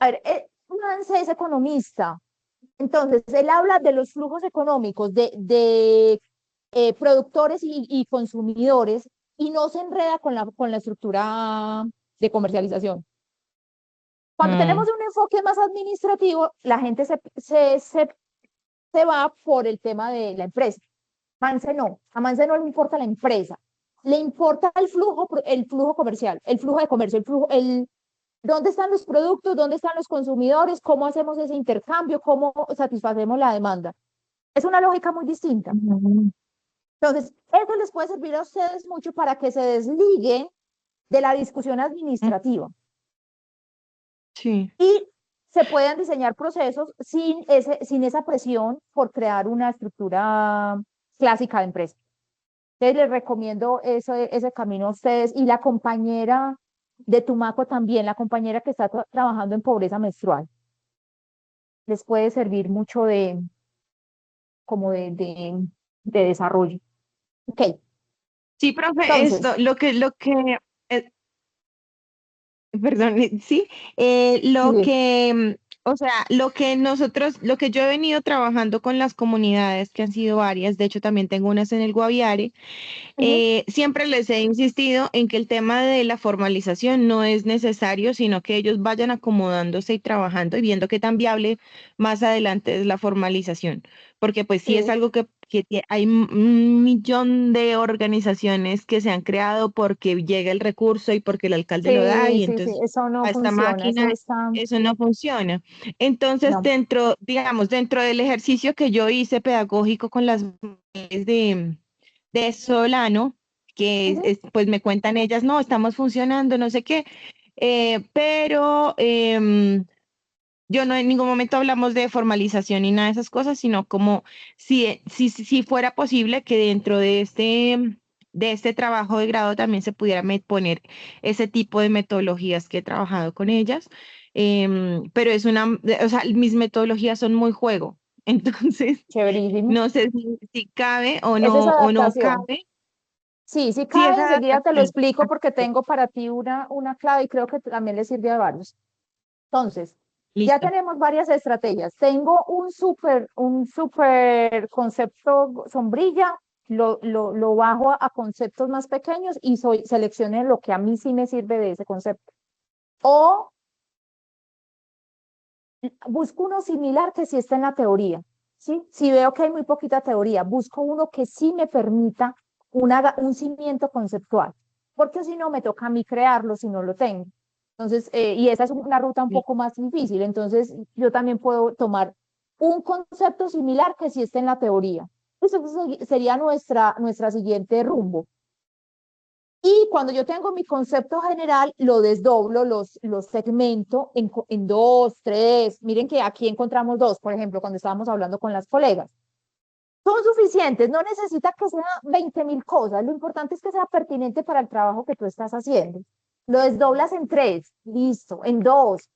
A ver, Nance es economista, entonces él habla de los flujos económicos de productores y consumidores y no se enreda con la estructura de comercialización. Cuando tenemos un enfoque más administrativo, la gente se va por el tema de la empresa. Mance no, a Mance no le importa la empresa, le importa el flujo comercial, el flujo de comercio, dónde están los productos, dónde están los consumidores, cómo hacemos ese intercambio, cómo satisfacemos la demanda. Es una lógica muy distinta. Entonces, eso les puede servir a ustedes mucho para que se desliguen de la discusión administrativa. Sí. Y se puedan diseñar procesos sin esa presión por crear una estructura clásica de empresa. Entonces les recomiendo ese camino a ustedes y la compañera de Tumaco también, la compañera que está trabajando en pobreza menstrual. Les puede servir mucho como de desarrollo. Ok, Sí, profe, entonces, esto, lo que, Perdón, sí, Sí. o sea, lo que yo he venido trabajando con las comunidades, que han sido varias, de hecho también tengo unas en el Guaviare. Ujú. Siempre les he insistido en que el tema de la formalización no es necesario, sino que ellos vayan acomodándose y trabajando y viendo qué tan viable más adelante es la formalización. Porque pues sí es Sí, algo hay un millón de organizaciones que se han creado porque llega el recurso y porque el alcalde lo da sí, y sí, sí, entonces eso no a esta funciona, eso máquina está, eso no funciona. Entonces, no. digamos, dentro del ejercicio que yo hice pedagógico con las mujeres de Solano, Ujú. pues me cuentan ellas, no, estamos funcionando, no sé qué, pero yo no en ningún momento hablamos de formalización ni nada de esas cosas, sino como si fuera posible que dentro de este trabajo de grado también se pudiera poner ese tipo de metodologías que he trabajado con ellas, pero o sea, mis metodologías son muy juego, entonces Chéverísimo. no sé si cabe Esa es o no adaptación. cabe. Sí, sí Sí, cabe, esa enseguida te lo adaptación. explico porque tengo para ti una clave y creo que también le sirve a varios. Entonces, ya Listo. tenemos varias estrategias. Tengo un super concepto sombrilla, lo bajo a conceptos más pequeños y seleccioné lo que a mí sí me sirve de ese concepto. O busco uno similar que sí está en la teoría, ¿sí? Si veo que hay muy poquita teoría, busco uno que sí me permita un cimiento conceptual, porque si no me toca a mí crearlo si no lo tengo. Entonces, y esa es una ruta un Sí. poco más difícil, entonces yo también puedo tomar un concepto similar que sí esté en la teoría. Eso sería nuestra siguiente rumbo. Y cuando yo tengo mi concepto general, lo desdoblo, los segmento en dos, tres. Miren que aquí encontramos dos, por ejemplo, cuando estábamos hablando con las colegas. Son suficientes, no necesita que sea 20.000 cosas. Lo importante es que sea pertinente para el trabajo que tú estás haciendo. Lo desdoblas en tres, listo, en dos,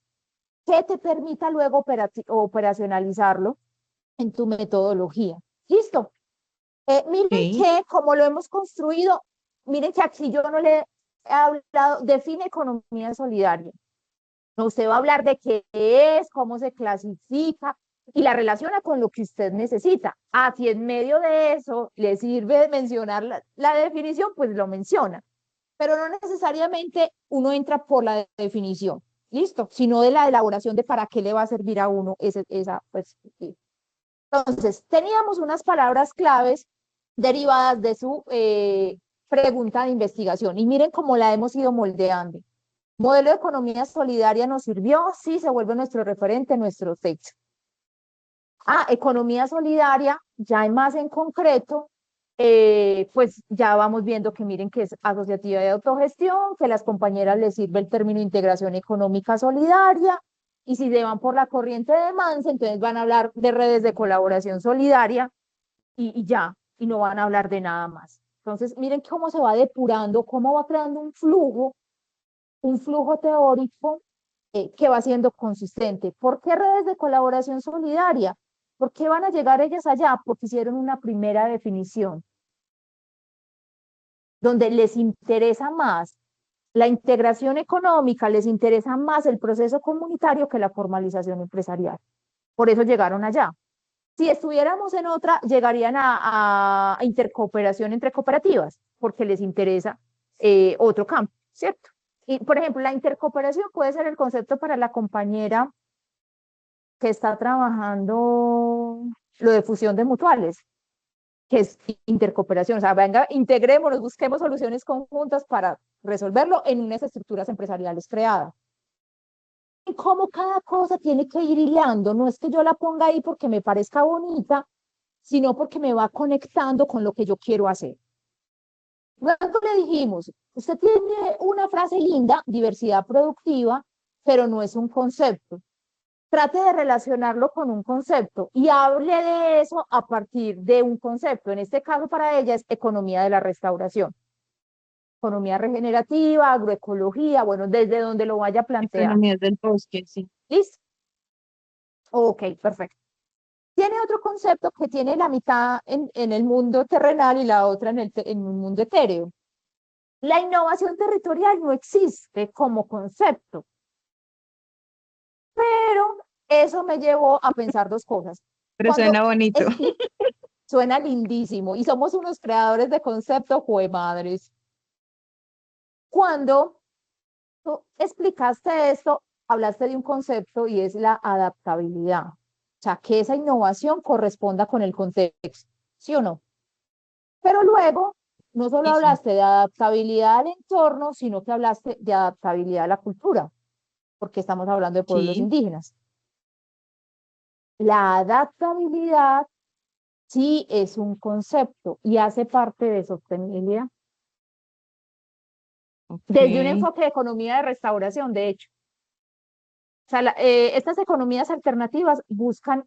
que te permita luego operacionalizarlo en tu metodología. Listo. Miren Ok. que como lo hemos construido, miren que aquí yo no le he hablado, define economía solidaria. No, usted va a hablar de qué es, cómo se clasifica y la relaciona con lo que usted necesita. Ah, si en medio de eso le sirve mencionar la definición, pues lo menciona. Pero no necesariamente uno entra por la definición, listo, sino de la elaboración de para qué le va a servir a uno esa perspectiva. Entonces, teníamos unas palabras claves derivadas de su pregunta de investigación y miren cómo la hemos ido moldeando. Modelo de economía solidaria nos sirvió, sí, se vuelve nuestro referente, nuestro texto. Ah, economía solidaria, ya más en concreto, pues ya vamos viendo que miren que es asociativa de autogestión, que a las compañeras les sirve el término integración económica solidaria, y si se van por la corriente de Manse, entonces van a hablar de redes de colaboración solidaria y ya, y no van a hablar de nada más. Entonces, miren cómo se va depurando, cómo va creando un flujo teórico que va siendo consistente. ¿Por qué redes de colaboración solidaria? ¿Por qué van a llegar ellas allá? Porque hicieron una primera definición donde les interesa más la integración económica, les interesa más el proceso comunitario que la formalización empresarial. Por eso llegaron allá. Si estuviéramos en otra, llegarían a intercooperación entre cooperativas, porque les interesa otro campo, ¿cierto? Y, por ejemplo, la intercooperación puede ser el concepto para la compañera que está trabajando lo de fusión de mutuales, que es intercooperación. O sea, venga, integrémonos, busquemos soluciones conjuntas para resolverlo en unas estructuras empresariales creadas. Y cómo cada cosa tiene que ir hilando, no es que yo la ponga ahí porque me parezca bonita, sino porque me va conectando con lo que yo quiero hacer. Luego le dijimos, usted tiene una frase linda, diversidad productiva, pero no es un concepto. Trate de relacionarlo con un concepto y hable de eso a partir de un concepto. En este caso para ella es economía de la restauración, economía regenerativa, agroecología, bueno, desde donde lo vaya a plantear. Economías del bosque, sí. ¿Listo? Ok, perfecto. Tiene otro concepto que tiene la mitad en el mundo terrenal y la otra en un mundo etéreo. La innovación territorial no existe como concepto, pero eso me llevó a pensar dos cosas. Pero suena bonito. Suena lindísimo y somos unos creadores de concepto, madres. Cuando tú explicaste esto, hablaste de un concepto y es la adaptabilidad. O sea, que esa innovación corresponda con el contexto, ¿sí o no? Pero luego, no solo Sí, sí. hablaste de adaptabilidad al entorno, sino que hablaste de adaptabilidad a la cultura, porque estamos hablando de pueblos Sí. indígenas. La adaptabilidad sí es un concepto y hace parte de sostenibilidad. Desde un Ok. enfoque de economía de restauración, de hecho. O sea, estas economías alternativas buscan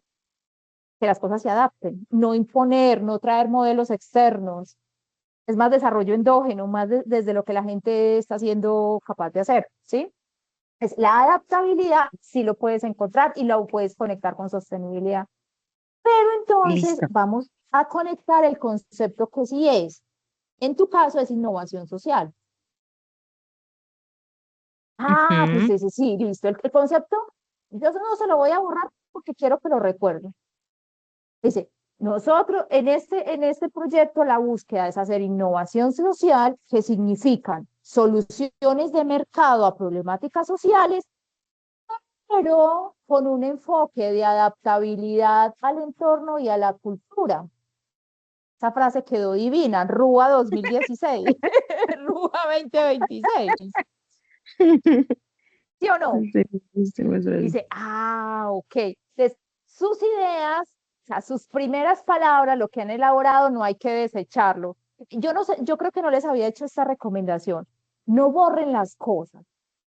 que las cosas se adapten, no imponer, no traer modelos externos. Es más desarrollo endógeno, más desde lo que la gente está siendo capaz de hacer, ¿sí? Es la adaptabilidad, sí lo puedes encontrar y lo puedes conectar con sostenibilidad. Pero entonces Listo. vamos a conectar el concepto que sí es. En tu caso es innovación social. Ah, pues Ujú. ese sí, listo. El concepto, yo no se lo voy a borrar porque quiero que lo recuerde. Dice, nosotros en este proyecto la búsqueda es hacer innovación social, que significan soluciones de mercado a problemáticas sociales, pero con un enfoque de adaptabilidad al entorno y a la cultura. Esa frase quedó divina, RUA 2016, RUA 2026, ¿sí o no? Dice, ok. Entonces, sus ideas, o sea, sus primeras palabras, lo que han elaborado, no hay que desecharlo. Yo no sé, yo creo que no les había hecho esta recomendación. No borren las cosas.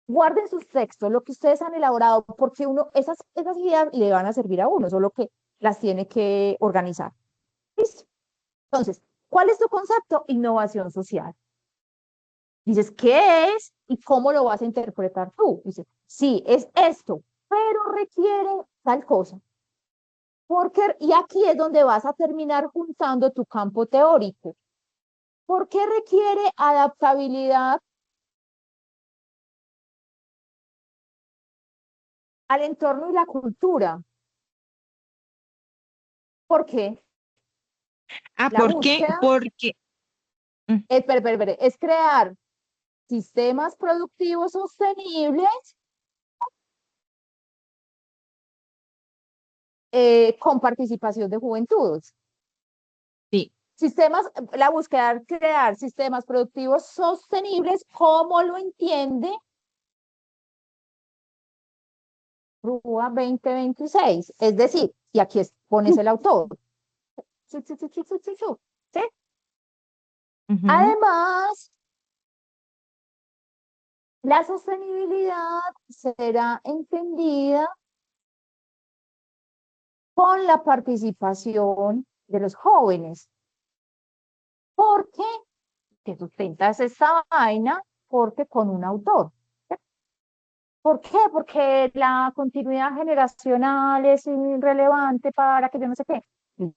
Guarden sus textos, lo que ustedes han elaborado, porque esas ideas le van a servir a uno, solo que las tiene que organizar. ¿Listo? Entonces, ¿cuál es tu concepto? Innovación social. Dices, ¿qué es y cómo lo vas a interpretar tú? Dices, sí, es esto, pero requiere tal cosa. Y aquí es donde vas a terminar juntando tu campo teórico. ¿Por qué requiere adaptabilidad al entorno y la cultura? ¿Por qué? La ¿Por qué? búsqueda Porque es crear sistemas productivos sostenibles con participación de juventudes. sí. La búsqueda de crear sistemas productivos sostenibles, ¿cómo lo entiende RUA 2026? Es decir, y aquí pones el autor. ¿Sí? Ujú. Además, la sostenibilidad será entendida con la participación de los jóvenes. ¿Por qué? Que sustentas esta vaina, porque con un autor. ¿Por qué? Porque la continuidad generacional es irrelevante para que yo no sé qué. Ujú.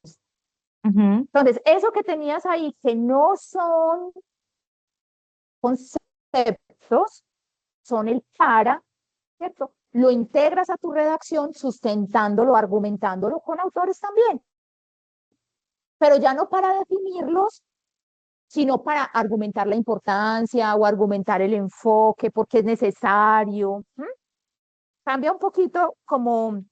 Entonces, eso que tenías ahí, que no son conceptos, son el para, ¿cierto? Lo integras a tu redacción sustentándolo, argumentándolo con autores también, pero ya no para definirlos, sino para argumentar la importancia o argumentar el enfoque, porque es necesario. Cambia un poquito como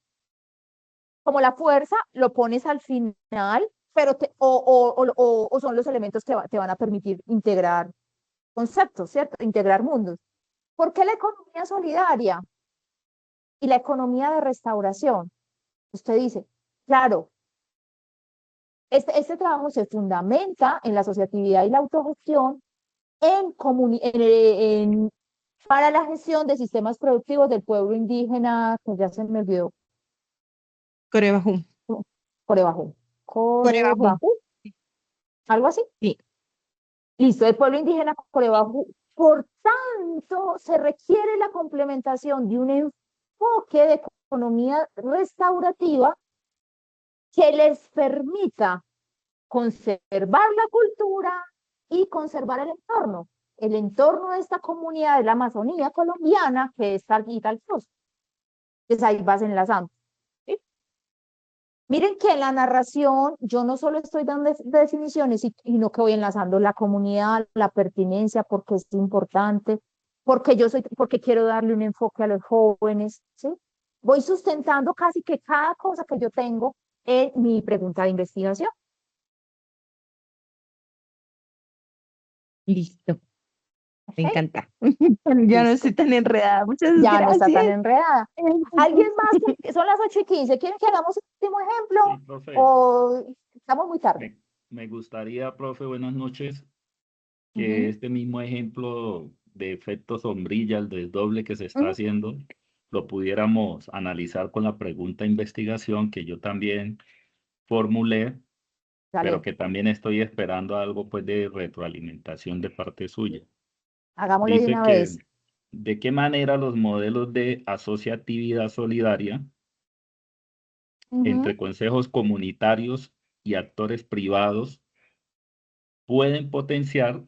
la fuerza, lo pones al final, pero o son los elementos que te van a permitir integrar conceptos, ¿cierto? Integrar mundos. ¿Por qué la economía solidaria y la economía de restauración? Usted dice, claro, este trabajo se fundamenta en la asociatividad y la autogestión para la gestión de sistemas productivos del pueblo indígena, que ya se me olvidó, Corebajú. Corebajú. Corebajú. Corebajú, algo así. Sí. Listo, el pueblo indígena Corebajú. Por tanto, se requiere la complementación de un enfoque de economía restaurativa que les permita conservar la cultura y conservar el entorno. el entorno de esta comunidad de la Amazonía colombiana, que es tal y tal cosa. Entonces ahí vas enlazando. ¿Sí? Miren que en la narración yo no solo estoy dando definiciones, sino que voy enlazando la comunidad, la pertinencia, porque es importante, porque quiero darle un enfoque a los jóvenes, ¿sí? Voy sustentando casi que cada cosa que yo tengo en mi pregunta de investigación. Listo, me ¿Ok? encanta. Ya no Listo. estoy tan enredada. Muchas Ya no está tan gracias. enredada. ¿Alguien más? Son las 8:15. ¿Quieren que hagamos el último ejemplo? Sí, profe, ¿O estamos muy tarde? me gustaría, profe, buenas noches, que Ujú, este mismo ejemplo de efecto sombrilla, el desdoble que se está ujú. haciendo, lo pudiéramos analizar con la pregunta de investigación que yo también formulé, pero Dale, que también estoy esperando algo pues de retroalimentación de parte suya. hagámosle de Dice una que vez. de qué manera los modelos de asociatividad solidaria Ujú, entre consejos comunitarios y actores privados pueden potenciar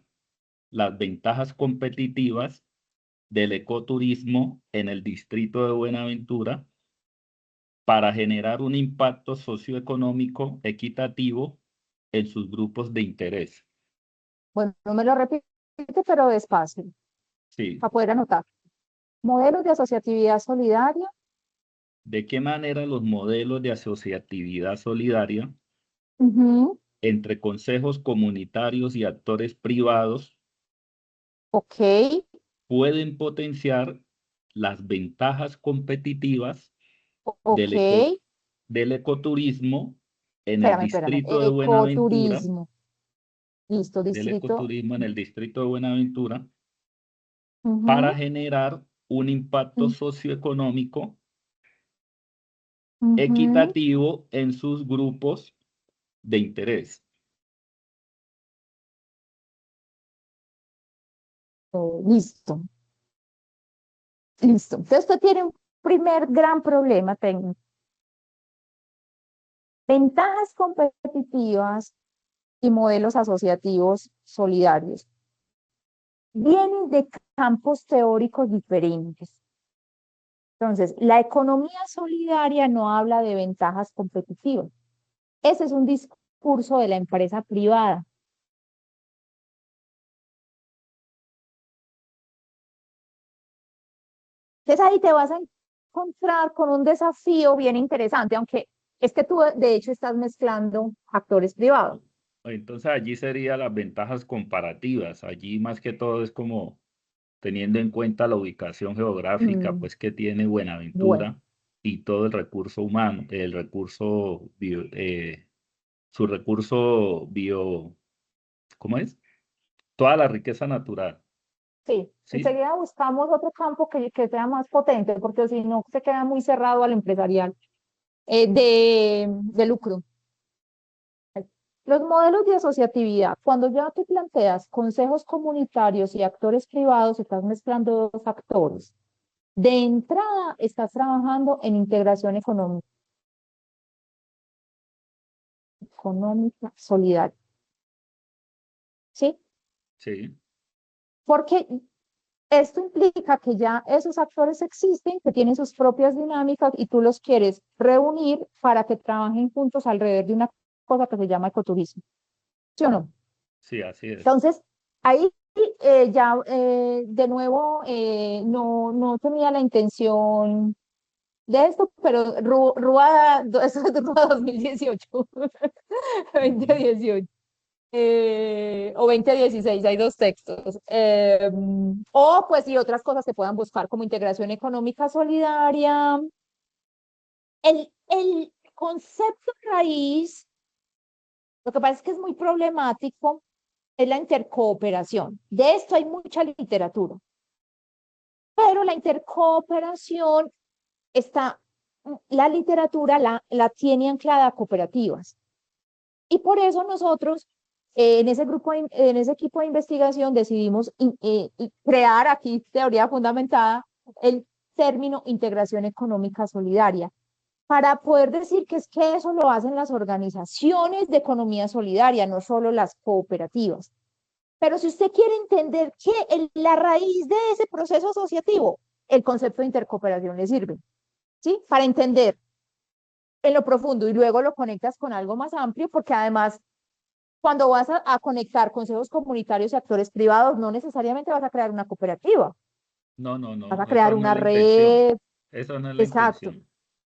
las ventajas competitivas del ecoturismo en el distrito de Buenaventura para generar un impacto socioeconómico equitativo en sus grupos de interés. Bueno, no me lo repite, pero despacio, Sí. para poder anotar. Modelos de asociatividad solidaria. ¿De qué manera los modelos de asociatividad solidaria Ujú, entre consejos comunitarios y actores privados ok, pueden potenciar las ventajas competitivas del, ok. del ecoturismo en el Espérame. distrito de Buenaventura, Ecoturismo. Listo, del distrito. ecoturismo en el distrito de Buenaventura, para Ujú, generar un impacto ujú, socioeconómico ujú. equitativo en sus grupos de interés. Listo, listo. Entonces, esto tiene un primer gran problema técnico. Ventajas competitivas y modelos asociativos solidarios vienen de campos teóricos diferentes. Entonces, la economía solidaria no habla de ventajas competitivas. Ese es un discurso de la empresa privada. Entonces, ahí te vas a encontrar con un desafío bien interesante, aunque es que tú de hecho estás mezclando actores privados. Entonces allí serían las ventajas comparativas. Allí más que todo es como teniendo en cuenta la ubicación geográfica, Mm, pues que tiene bueno, Buenaventura y todo el recurso humano, el recurso su recurso bio, ¿cómo es? Toda la riqueza natural, sí. ¿sí? Enseguida buscamos otro campo que sea más potente, porque si no se queda muy cerrado al empresarial de lucro. Los modelos de asociatividad, cuando ya te planteas consejos comunitarios y actores privados, estás mezclando dos actores. De entrada, estás trabajando en integración económica solidaria, ¿sí? Sí, Porque esto implica que ya esos actores existen, que tienen sus propias dinámicas y tú los quieres reunir para que trabajen juntos alrededor de una cosa que se llama ecoturismo, ¿sí o no? sí, así es. Entonces, ahí ya de nuevo no tenía la intención de esto, pero Rúa, eso es de Rúa 2018, Ujú. 2018, o 2016, hay dos textos. O pues y otras cosas se puedan buscar como integración económica solidaria. El concepto raíz, lo que pasa es que es muy problemático, es la intercooperación. De esto hay mucha literatura, pero la intercooperación está, la literatura la tiene anclada a cooperativas. Y por eso nosotros en ese grupo, en ese equipo de investigación decidimos crear aquí teoría fundamentada el término integración económica solidaria para poder decir que es que eso lo hacen las organizaciones de economía solidaria, no solo las cooperativas. Pero si usted quiere entender la raíz de ese proceso asociativo, el concepto de intercooperación le sirve, ¿sí? Para entender en lo profundo y luego lo conectas con algo más amplio, porque además, cuando vas a conectar consejos comunitarios y actores privados, no necesariamente vas a crear una cooperativa, No, vas a no, crear esa no es una la intención. red, Esa no es la exacto, intención.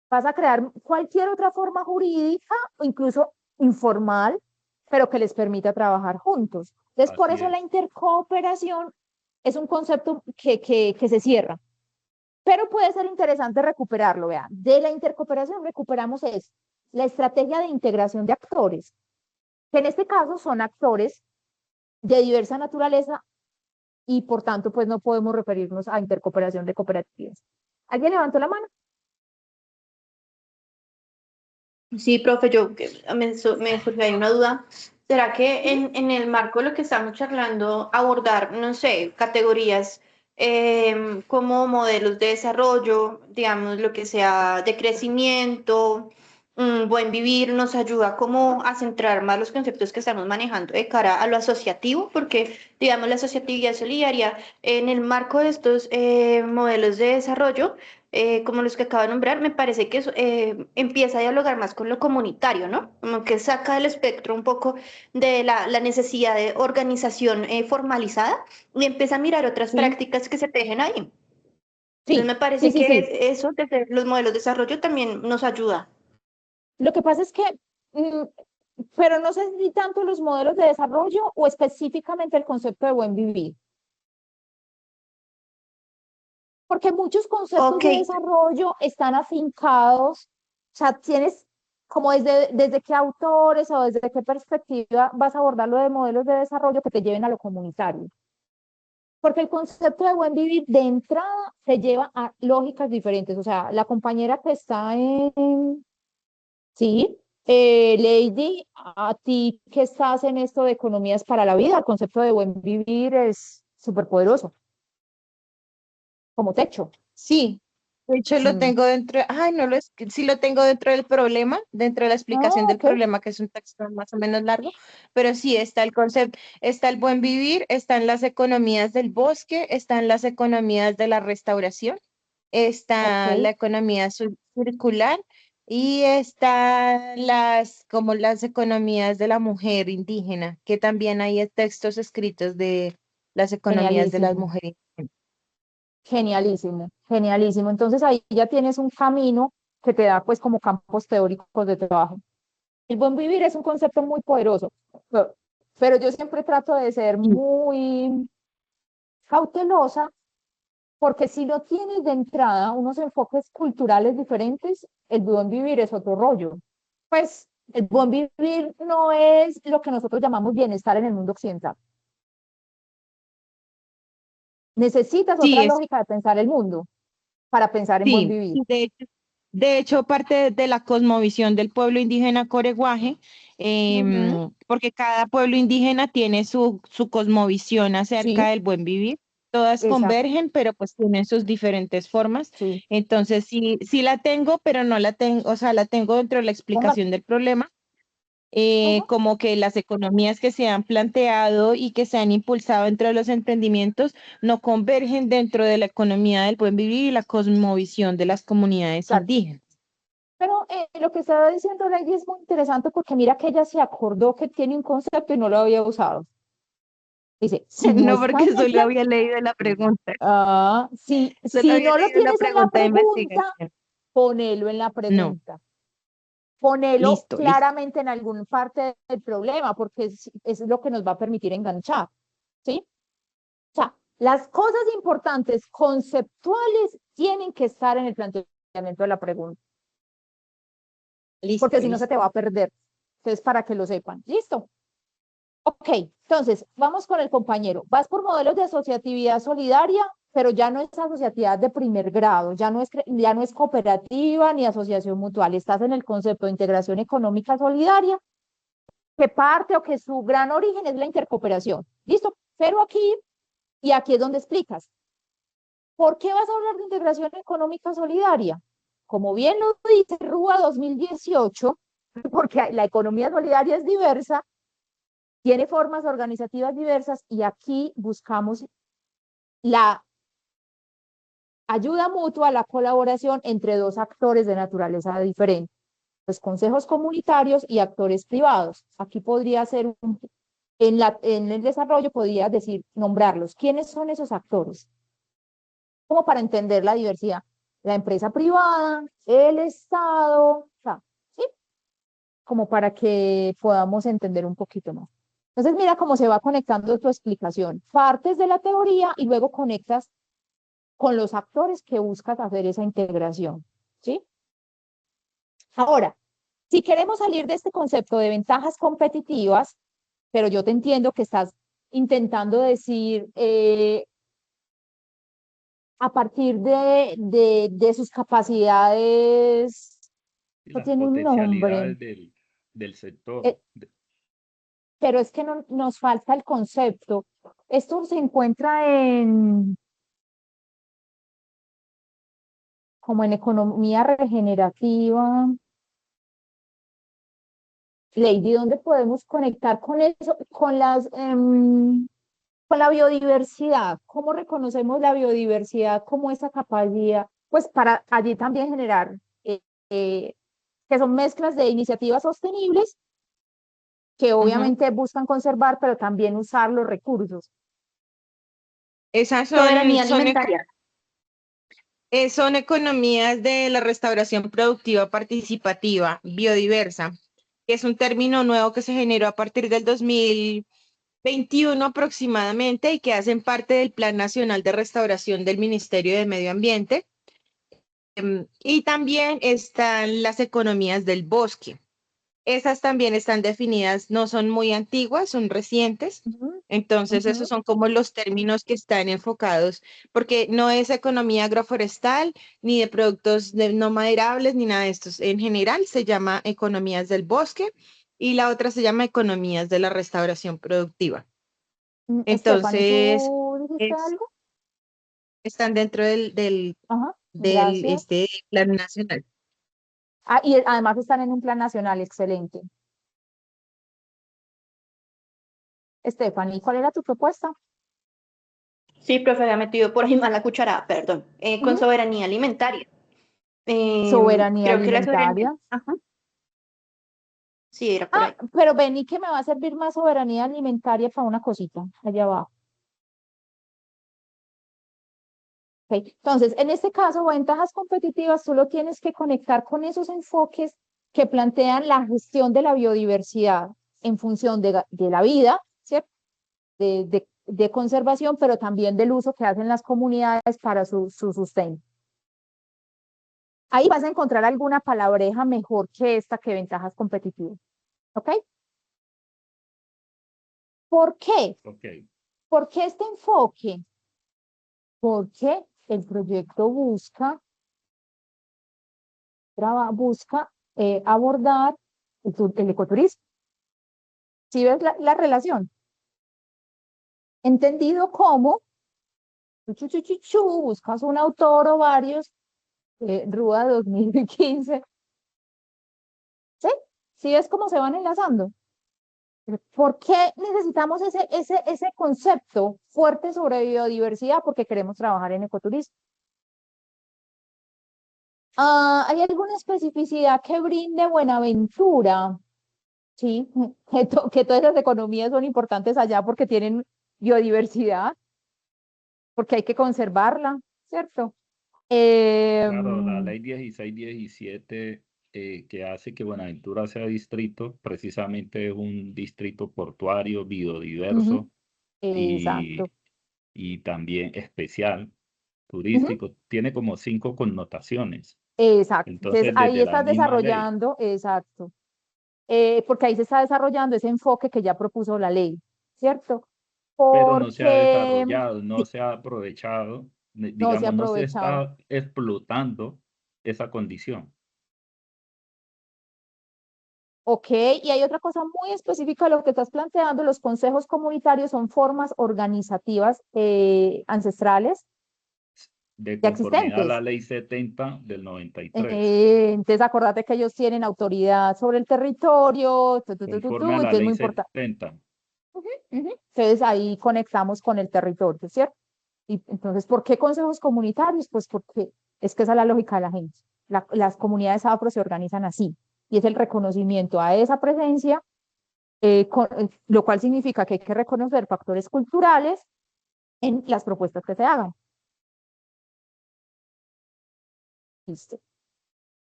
vas a crear cualquier otra forma jurídica o incluso informal, pero que les permita trabajar juntos. Entonces, por Así eso la es. intercooperación es un concepto que se cierra, pero puede ser interesante recuperarlo, vean. De la intercooperación recuperamos la estrategia de integración de actores, que en este caso son actores de diversa naturaleza y por tanto, pues no podemos referirnos a intercooperación de cooperativas. ¿Alguien levantó la mano? Sí, profe, me surgió ahí una duda. ¿Será que en el marco de lo que estamos charlando, abordar, no sé, categorías como modelos de desarrollo, digamos, lo que sea de crecimiento, buen vivir, nos ayuda como a centrar más los conceptos que estamos manejando de cara a lo asociativo? Porque, digamos, la asociatividad solidaria en el marco de estos modelos de desarrollo, como los que acabo de nombrar, me parece que eso, empieza a dialogar más con lo comunitario, ¿no? Como que saca del espectro un poco de la necesidad de organización formalizada y empieza a mirar otras Sí, prácticas que se tejen ahí. Entonces sí, me sí, parece sí, sí. que eso desde los modelos de desarrollo también nos ayuda. Lo que pasa es que, mm, pero no sé si tanto los modelos de desarrollo o específicamente el concepto de buen vivir, porque muchos conceptos Ok, de desarrollo están afincados, o sea, tienes como desde qué autores o desde qué perspectiva vas a abordar lo de modelos de desarrollo que te lleven a lo comunitario. Porque el concepto de buen vivir de entrada se lleva a lógicas diferentes. O sea, la compañera que está sí, Lady, a ti que estás en esto de economías para la vida, el concepto de buen vivir es súper poderoso, como techo. Sí, de hecho lo Mm. tengo dentro, ay, no lo es, sí lo tengo dentro del problema, dentro de la explicación Ah, del ok, problema, que es un texto más o menos largo, pero sí está el concepto, está el buen vivir, están las economías del bosque, están las economías de la restauración, está la ok, economía circular y están como las economías de la mujer indígena, que también hay textos escritos de las economías de las genialísimo, mujeres. genialísimo, genialísimo. Entonces ahí ya tienes un camino que te da pues como campos teóricos de trabajo. El buen vivir es un concepto muy poderoso, pero yo siempre trato de ser muy cautelosa porque si no tienes de entrada unos enfoques culturales diferentes, el buen vivir es otro rollo. Pues el buen vivir no es lo que nosotros llamamos bienestar en el mundo occidental. Necesitas otra Sí, lógica de pensar el mundo para pensar en buen sí, vivir. y de hecho, parte de la cosmovisión del pueblo indígena Coreguaje, Ujú, porque cada pueblo indígena tiene su cosmovisión acerca sí, del buen vivir. Todas exacto, convergen, pero pues tienen sus diferentes formas. sí. Entonces, sí, sí la tengo, pero no la tengo, o sea, la tengo dentro de la Ponga, explicación del problema, ujú, como que las economías que se han planteado y que se han impulsado dentro de los emprendimientos no convergen dentro de la economía del buen vivir y la cosmovisión de las comunidades claro. indígenas. Pero lo que estaba diciendo Lady es muy interesante porque mira que ella se acordó que tiene un concepto y no lo había usado. Dice, si no No, está porque en el solo plan, había leído la pregunta, solo si había no lo leído la tienes en la pregunta de pregunta, investigación. ponelo en la No, pregunta. Ponelo listo, listo. claramente en alguna parte del problema porque es lo que nos va a permitir enganchar, ¿sí? O sea, las cosas importantes conceptuales tienen que estar en el planteamiento de la pregunta, Listo, porque si no se te listo. va a perder. Entonces, para que lo sepan. ¿Listo? Ok, entonces vamos con el compañero. Vas por modelos de asociatividad solidaria, pero ya no es asociatividad de primer grado, ya no es cooperativa ni asociación mutual. Estás en el concepto de integración económica solidaria, que parte o que su gran origen es la intercooperación. ¿Listo? Pero aquí, y aquí es donde explicas, ¿por qué vas a hablar de integración económica solidaria? Como bien lo dice RUA 2018, porque la economía solidaria es diversa, Tiene formas organizativas diversas y aquí buscamos la ayuda mutua, la colaboración entre dos actores de naturaleza diferente, los consejos comunitarios y actores privados. Aquí podría ser, en el desarrollo podría decir, nombrarlos. ¿Quiénes son esos actores? Como para entender la diversidad. La empresa privada, el Estado, o sea, ¿sí? Como para que podamos entender un poquito más. Entonces, mira cómo se va conectando tu explicación. Partes de la teoría y luego conectas con los actores que buscas hacer esa integración, ¿sí? Ahora, si queremos salir de este concepto de ventajas competitivas, pero yo te entiendo que estás intentando decir a partir de sus capacidades, Y no las tiene un nombre, potencialidades del sector. pero es que no, nos falta el concepto. Esto se encuentra como en economía regenerativa. Lady, ¿dónde podemos conectar con eso, con con la biodiversidad? ¿Cómo reconocemos la biodiversidad como esa capacidad? Pues para allí también generar, eh, que son mezclas de iniciativas sostenibles que obviamente buscan conservar, pero también usar los recursos. Esas Soberanía alimentaria. son economías de la restauración productiva participativa, biodiversa, que es un término nuevo que se generó a partir del 2021 aproximadamente y que hacen parte del Plan Nacional de Restauración del Ministerio de Medio Ambiente. Y también están las economías del bosque. Esas también están definidas, no son muy antiguas, son recientes. Entonces, esos son como los términos que están enfocados, porque no es economía agroforestal, ni de productos no maderables, ni nada de estos. En general, se llama economías del bosque y la otra se llama economías de la restauración productiva. Stephanie, Entonces, ¿tú dijiste algo? están dentro del Gracias. plan nacional. Y además están en un plan nacional, excelente. Stephanie, ¿cuál era tu propuesta? Sí, profe, había metido por ahí mal la cucharada, perdón. Con soberanía alimentaria. Soberanía Creo que la soberanía. alimentaria. Ajá. Sí, era por ahí. Pero vení que me va a servir más soberanía alimentaria para una cosita, allá abajo. Okay. Entonces, en este caso, ventajas competitivas, tú lo tienes que conectar con esos enfoques que plantean la gestión de la biodiversidad en función de la vida, ¿cierto? De conservación, pero también del uso que hacen las comunidades para su sustento. Ahí vas a encontrar alguna palabreja mejor que esta, que ventajas competitivas. ¿Ok? ¿Por qué? Ok. ¿Por qué este enfoque? Porque el proyecto busca abordar el ecoturismo. ¿Sí ves la relación? Entendido como buscas un autor o varios, Rúa 2015. ¿Sí? ¿Sí ves cómo se van enlazando? ¿Por qué necesitamos ese concepto fuerte sobre biodiversidad? Porque queremos trabajar en ecoturismo. ¿Hay alguna especificidad que brinde Buenaventura? Sí, que todas las economías son importantes allá porque tienen biodiversidad, porque hay que conservarla, ¿cierto? Claro, la ley 1617 que hace que Buenaventura sea distrito, precisamente es un distrito portuario, biodiverso Exacto. y también especial, turístico. Tiene como 5 connotaciones. Exacto. Entonces Entonces, ahí desde la estás misma ley. desarrollando, exacto. Porque ahí se está desarrollando ese enfoque que ya propuso la ley, ¿cierto? Pero no se ha Porque desarrollado, no sí, se ha aprovechado, no se ha digamos, no se aprovechado. está explotando esa condición. Ok, y hay otra cosa muy específica de lo que estás planteando. Los consejos comunitarios son formas organizativas ancestrales De ya conformidad a la existentes. ley 70 del 93, Entonces, acordate que ellos tienen autoridad sobre el territorio, conforme a entonces la es ley muy importante. 70. Ujú, ujú. Entonces ahí conectamos con el territorio, ¿cierto? Y entonces, ¿por qué consejos comunitarios? Pues porque es que esa es la lógica de la gente. Las comunidades afro se organizan así, y es el reconocimiento a esa presencia, lo cual significa que hay que reconocer factores culturales en las propuestas que se hagan. ¿Listo?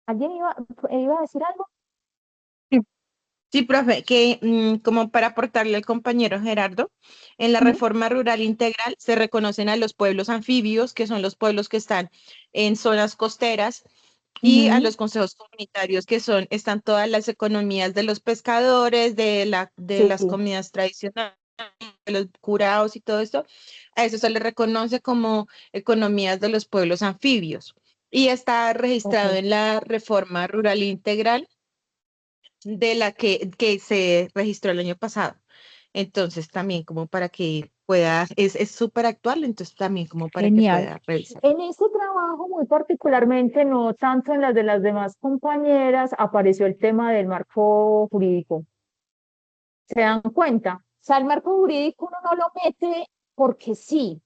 ¿Alguien iba a decir algo? Sí, profe, que como para aportarle al compañero Gerardo, en la Ujú, reforma rural integral se reconocen a los pueblos anfibios, que son los pueblos que están en zonas costeras, y a ujú. los consejos comunitarios, que están todas las economías de los pescadores, de Sí, las comidas tradicionales, de los curados y todo esto. A eso se le reconoce como economías de los pueblos anfibios. Y está registrado ok. en la reforma rural integral de la que se registró el año pasado. Entonces, también como para que pueda, es súper actual, entonces también como para que Genial. pueda revisar. En este trabajo, muy particularmente, no tanto en las de las demás compañeras, apareció el tema del marco jurídico. ¿Se dan cuenta? O sea, el marco jurídico uno no lo mete porque sí.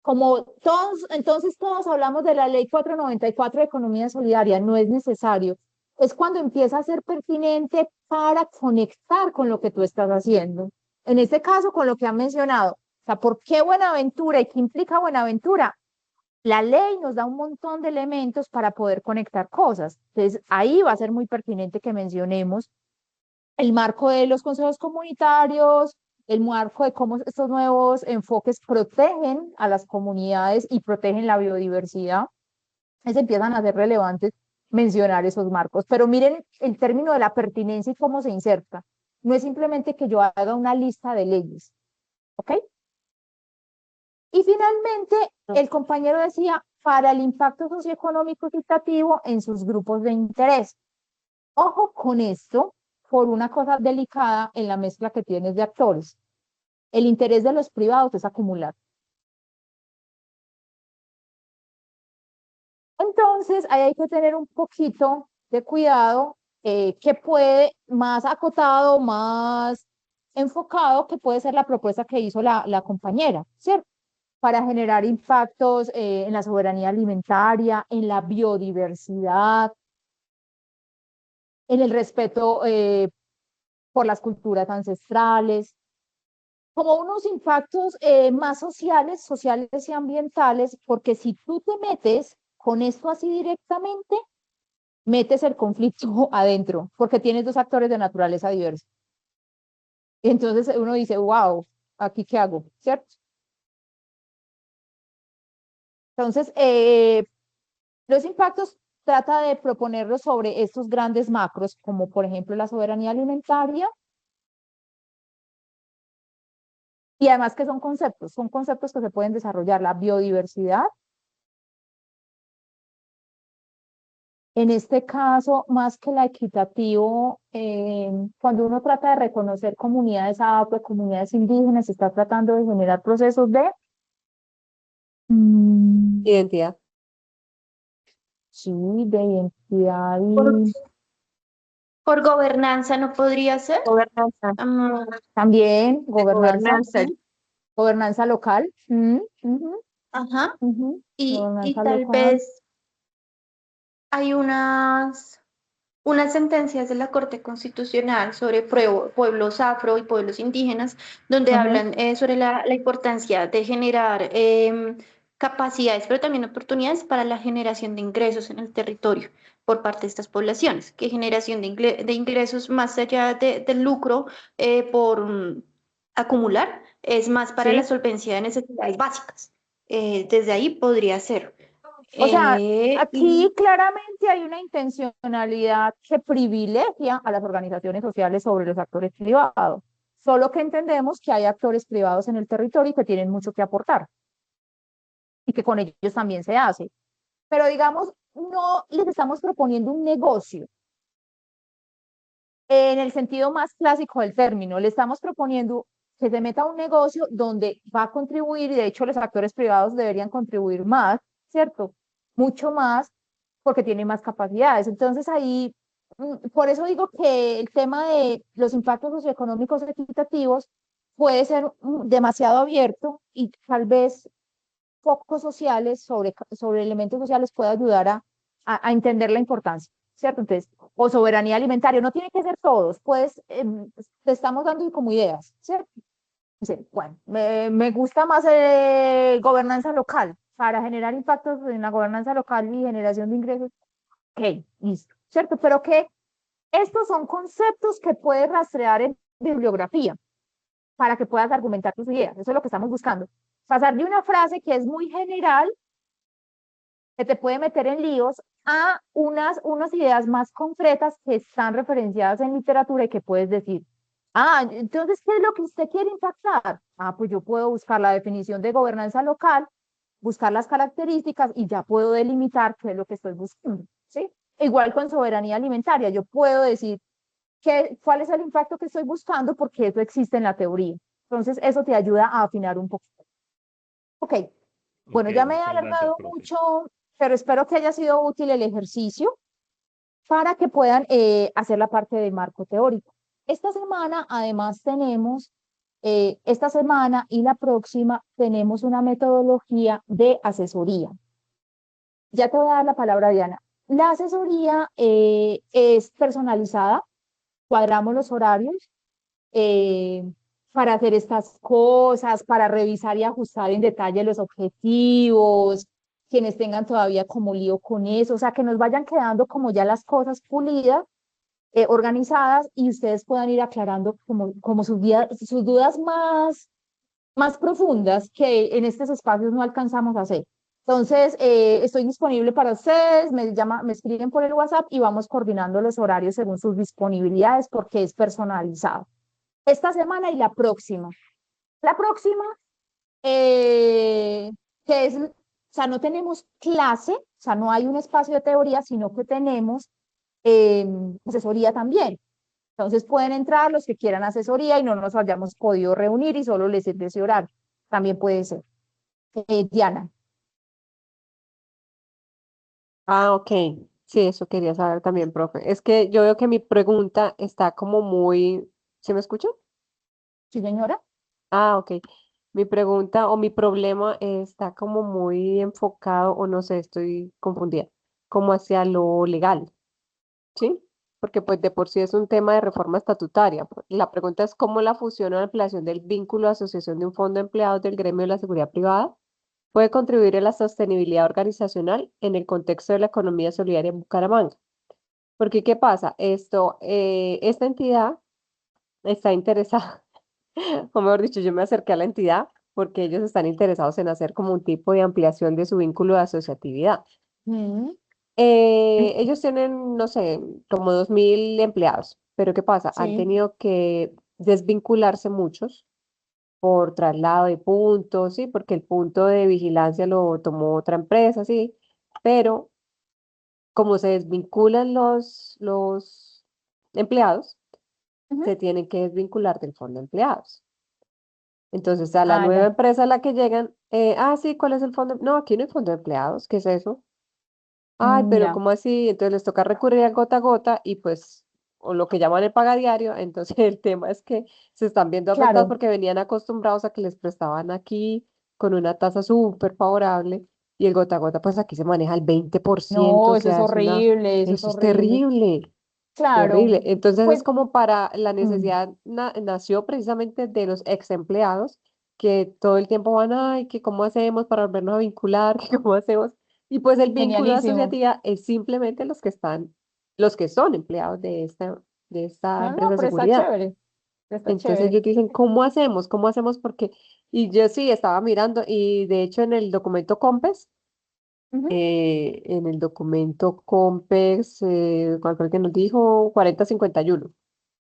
Como todos, entonces todos hablamos de la ley 494 de economía solidaria, no es necesario. Es cuando empieza a ser pertinente para conectar con lo que tú estás haciendo. En este caso, con lo que han mencionado. O sea, ¿por qué Buenaventura y qué implica Buenaventura? La ley nos da un montón de elementos para poder conectar cosas. Entonces, ahí va a ser muy pertinente que mencionemos el marco de los consejos comunitarios, el marco de cómo estos nuevos enfoques protegen a las comunidades y protegen la biodiversidad. Entonces empiezan a ser relevantes mencionar esos marcos. Pero miren el término de la pertinencia y cómo se inserta. No es simplemente que yo haga una lista de leyes, ¿ok? Y finalmente, el compañero decía, para el impacto socioeconómico equitativo en sus grupos de interés. Ojo con esto, por una cosa delicada en la mezcla que tienes de actores. El interés de los privados es acumular. Entonces, ahí hay que tener un poquito de cuidado, que puede más acotado, más enfocado, que puede ser la propuesta que hizo la compañera, ¿cierto? Para generar impactos en la soberanía alimentaria, en la biodiversidad, en el respeto por las culturas ancestrales, como unos impactos más sociales y ambientales, porque si tú te metes con esto así directamente, metes el conflicto adentro, porque tienes dos actores de naturaleza diversa. Y entonces uno dice, wow, ¿aquí qué hago? ¿Cierto? Entonces, los impactos trata de proponerlos sobre estos grandes macros, como por ejemplo la soberanía alimentaria, y además que son conceptos que se pueden desarrollar, la biodiversidad. En este caso, más que la equitativo, cuando uno trata de reconocer comunidades afro, comunidades indígenas, se está tratando de generar procesos de Identidad. sí, de identidad Por, y por gobernanza no podría ser. Gobernanza, también de gobernanza, gobernanza. gobernanza local, Ajá. Y gobernanza tal local. vez hay unas sentencias de la Corte Constitucional sobre pueblos afro y pueblos indígenas, donde Ujú. hablan sobre la importancia de generar capacidades, pero también oportunidades para la generación de ingresos en el territorio por parte de estas poblaciones, que generación de ingresos más allá del lucro por acumular, es más para la Sí, solvencia de necesidades básicas. Desde ahí podría ser. o sea, aquí Y claramente hay una intencionalidad que privilegia a las organizaciones sociales sobre los actores privados, solo que entendemos que hay actores privados en el territorio y que tienen mucho que aportar y que con ellos también se hace. Pero digamos, no les estamos proponiendo un negocio en el sentido más clásico del término, le estamos proponiendo que se meta un negocio donde va a contribuir, y de hecho los actores privados deberían contribuir más, ¿cierto? Mucho más, porque tienen más capacidades. Entonces ahí, por eso digo que el tema de los impactos socioeconómicos equitativos puede ser demasiado abierto y tal vez focos sociales sobre elementos sociales puede ayudar a entender la importancia, ¿cierto? Entonces, o soberanía alimentaria, no tiene que ser todos, pues te estamos dando como ideas, ¿cierto? Dice, bueno, me gusta más gobernanza local para generar impactos en la gobernanza local y generación de ingresos. Ok, listo, ¿cierto? Pero que estos son conceptos que puedes rastrear en bibliografía para que puedas argumentar tus ideas. Eso es lo que estamos buscando. Pasar de una frase que es muy general, que te puede meter en líos, a unas ideas más concretas que están referenciadas en literatura y que puedes decir, ah, entonces, ¿qué es lo que usted quiere impactar? Ah, pues yo puedo buscar la definición de gobernanza local, buscar las características y ya puedo delimitar qué es lo que estoy buscando, ¿sí? Igual con soberanía alimentaria, yo puedo decir cuál es el impacto que estoy buscando porque eso existe en la teoría. Entonces, eso te ayuda a afinar un poco. Ok, bueno, Ok, ya me he muchas gracias, alargado profe. mucho, pero espero que haya sido útil el ejercicio para que puedan hacer la parte de marco teórico. Esta semana, además, esta semana y la próxima, tenemos una metodología de asesoría. Ya te voy a dar la palabra, Diana. La asesoría es personalizada, cuadramos los horarios eh, para hacer estas cosas, para revisar y ajustar en detalle los objetivos, quienes tengan todavía como lío con eso, o sea, que nos vayan quedando como ya las cosas pulidas, organizadas y ustedes puedan ir aclarando como sus dudas más profundas que en estos espacios no alcanzamos a hacer. Entonces, estoy disponible para ustedes, me escriben por el WhatsApp y vamos coordinando los horarios según sus disponibilidades porque es personalizado. Esta semana y la próxima. La próxima, que es, o sea, no tenemos clase, o sea, no hay un espacio de teoría, sino que tenemos asesoría también. Entonces pueden entrar los que quieran asesoría y no nos hayamos podido reunir y solo les sirve ese horario. También puede ser. Diana. Ah, ok. Sí, eso quería saber también, profe. Es que yo veo que mi pregunta está como muy... ¿Sí me escucha? Sí, señora. Ah, ok. Mi pregunta o mi problema está como muy enfocado, o no sé, estoy confundida, como hacia lo legal, ¿sí? Porque pues de por sí es un tema de reforma estatutaria. La pregunta es cómo la fusión o ampliación del vínculo de asociación de un fondo de empleados del gremio de la seguridad privada puede contribuir a la sostenibilidad organizacional en el contexto de la economía solidaria en Bucaramanga. Porque, ¿qué pasa? Esta entidad está interesada, o mejor dicho, yo me acerqué a la entidad porque ellos están interesados en hacer como un tipo de ampliación de su vínculo de asociatividad. Mm, Ellos tienen, no sé, como 2.000 empleados, pero ¿qué pasa? Han sí. tenido que desvincularse muchos por traslado de puntos, sí, porque el punto de vigilancia lo tomó otra empresa, sí, pero como se desvinculan los empleados, Ujú. se tienen que desvincular del fondo de empleados. Entonces, a la Ah, nueva ya. empresa a la que llegan, sí, ¿cuál es el fondo? No, aquí no hay fondo de empleados, ¿qué es eso? Ay, pero Ya. ¿cómo así? Entonces les toca recurrir a gota a gota y pues, o lo que llaman el pagadiario, entonces el tema es que se están viendo afectados Claro. porque venían acostumbrados a que les prestaban aquí con una tasa súper favorable y el gota a gota pues aquí se maneja el 20%, No, o eso es sea, horrible, eso es eso es horrible. terrible, Claro. terrible. Entonces es Pues, como para, la mm, necesidad nació precisamente de los ex empleados que todo el tiempo van, ay, que cómo hacemos para volvernos a vincular, que cómo hacemos. Y pues el vínculo de genialísimo. asociatividad es simplemente los que son empleados de esta No, empresa no, de pero está seguridad. chévere, está Entonces chévere. ellos dicen, ¿cómo hacemos? ¿Cómo hacemos? Porque, y yo sí estaba mirando, y de hecho Ujú, en el documento COMPES, ¿cuál fue el que nos dijo? 4051.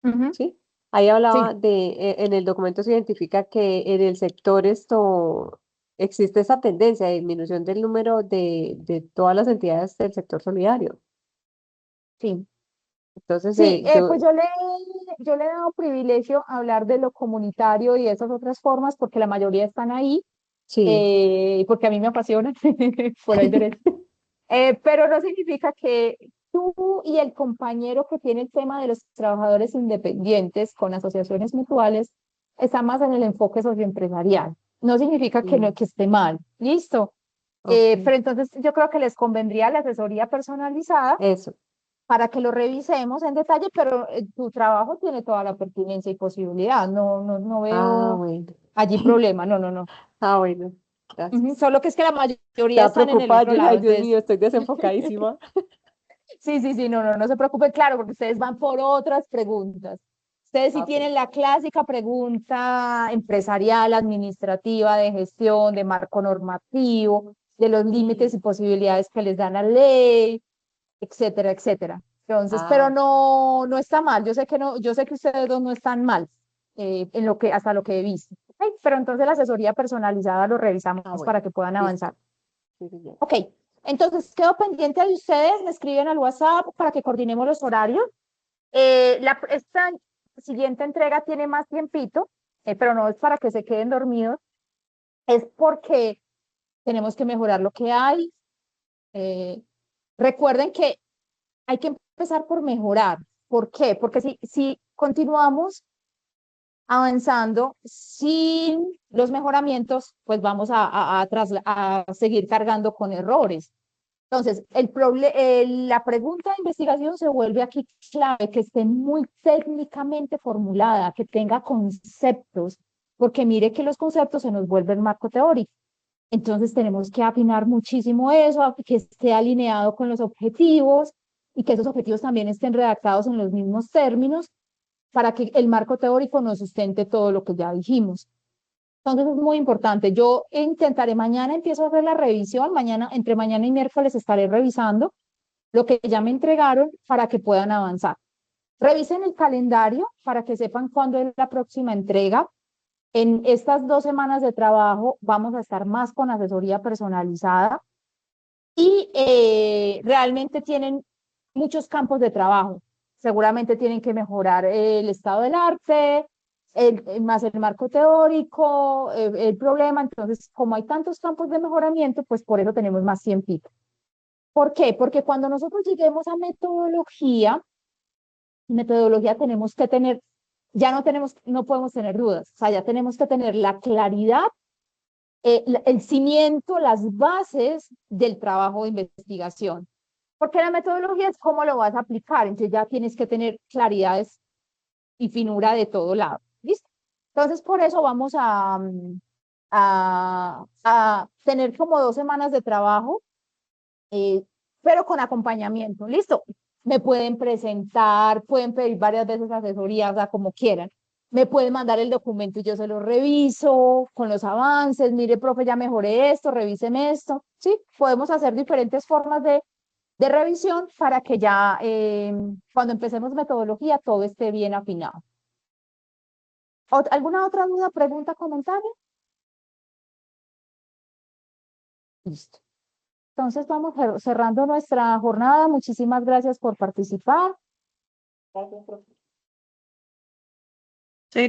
ujú, ¿Sí? Ahí sí, hablaba en el documento se identifica que en el sector esto existe esa tendencia de disminución del número de todas las entidades del sector solidario. sí. Entonces, Sí, pues yo le he dado privilegio a hablar de lo comunitario y esas otras formas porque la mayoría están ahí, sí, porque a mí me apasiona, por ahí derecho. Pero no significa que tú y el compañero que tiene el tema de los trabajadores independientes con asociaciones mutuales está más en el enfoque socioempresarial. No significa que, no, que esté mal, ¿listo? Ok, Pero entonces yo creo que les convendría la asesoría personalizada eso. para que lo revisemos en detalle, pero tu trabajo tiene toda la pertinencia y posibilidad. No Ah, veo bueno. allí problema, no. Ah, bueno. Gracias. Solo que es que la mayoría Estaba están en el preocupada. otro Yo dije, lado, ay, Dios entonces, mío, estoy desenfocadísima. sí, no se preocupen, claro, porque ustedes van por otras preguntas. Ustedes sí Ah, ok. tienen la clásica pregunta empresarial, administrativa, de gestión, de marco normativo, de los límites y posibilidades que les dan la ley, etcétera, etcétera. Entonces, Ah, pero ok. no está mal. Yo sé que no, yo sé que ustedes dos no están mal en lo que, hasta lo que he visto. ¿Ok? Pero entonces la asesoría personalizada lo revisamos Ah, bueno. para que puedan avanzar. Listo. Sí, señor. Ok, entonces quedo pendiente de ustedes, me escriben al WhatsApp para que coordinemos los horarios. Esta siguiente entrega tiene más tiempito, pero no es para que se queden dormidos, es porque tenemos que mejorar lo que hay. Eh, recuerden que hay que empezar por mejorar. ¿Por qué? Porque si continuamos avanzando sin los mejoramientos, pues vamos a seguir cargando con errores. Entonces, la pregunta de investigación se vuelve aquí clave, que esté muy técnicamente formulada, que tenga conceptos, porque mire que los conceptos se nos vuelven marco teórico. Entonces, tenemos que afinar muchísimo eso, que esté alineado con los objetivos y que esos objetivos también estén redactados en los mismos términos para que el marco teórico nos sustente todo lo que ya dijimos. Entonces es muy importante. Yo intentaré mañana, empiezo a hacer la revisión, mañana, entre mañana y miércoles estaré revisando lo que ya me entregaron para que puedan avanzar. Revisen el calendario para que sepan cuándo es la próxima entrega. En estas 2 semanas de trabajo vamos a estar más con asesoría personalizada y realmente tienen muchos campos de trabajo. Seguramente tienen que mejorar el estado del arte, más el marco teórico, el problema. Entonces, como hay tantos campos de mejoramiento, pues por eso tenemos más tiempo. ¿Por qué? Porque cuando nosotros lleguemos a metodología tenemos que tener, ya no podemos tener dudas, o sea, ya tenemos que tener la claridad, el cimiento, las bases del trabajo de investigación. Porque la metodología es cómo lo vas a aplicar, entonces ya tienes que tener claridades y finura de todo lado. ¿Listo? Entonces, por eso vamos a tener como 2 semanas de trabajo, pero con acompañamiento. ¿Listo? Me pueden presentar, pueden pedir varias veces asesoría, o sea, como quieran. Me pueden mandar el documento y yo se lo reviso con los avances. Mire, profe, ya mejoré esto, revíseme esto. ¿Sí? Podemos hacer diferentes formas de revisión para que ya cuando empecemos metodología todo esté bien afinado. ¿Alguna otra duda, pregunta, comentario? Listo. Entonces vamos cerrando nuestra jornada. Muchísimas gracias por participar. Gracias, profe.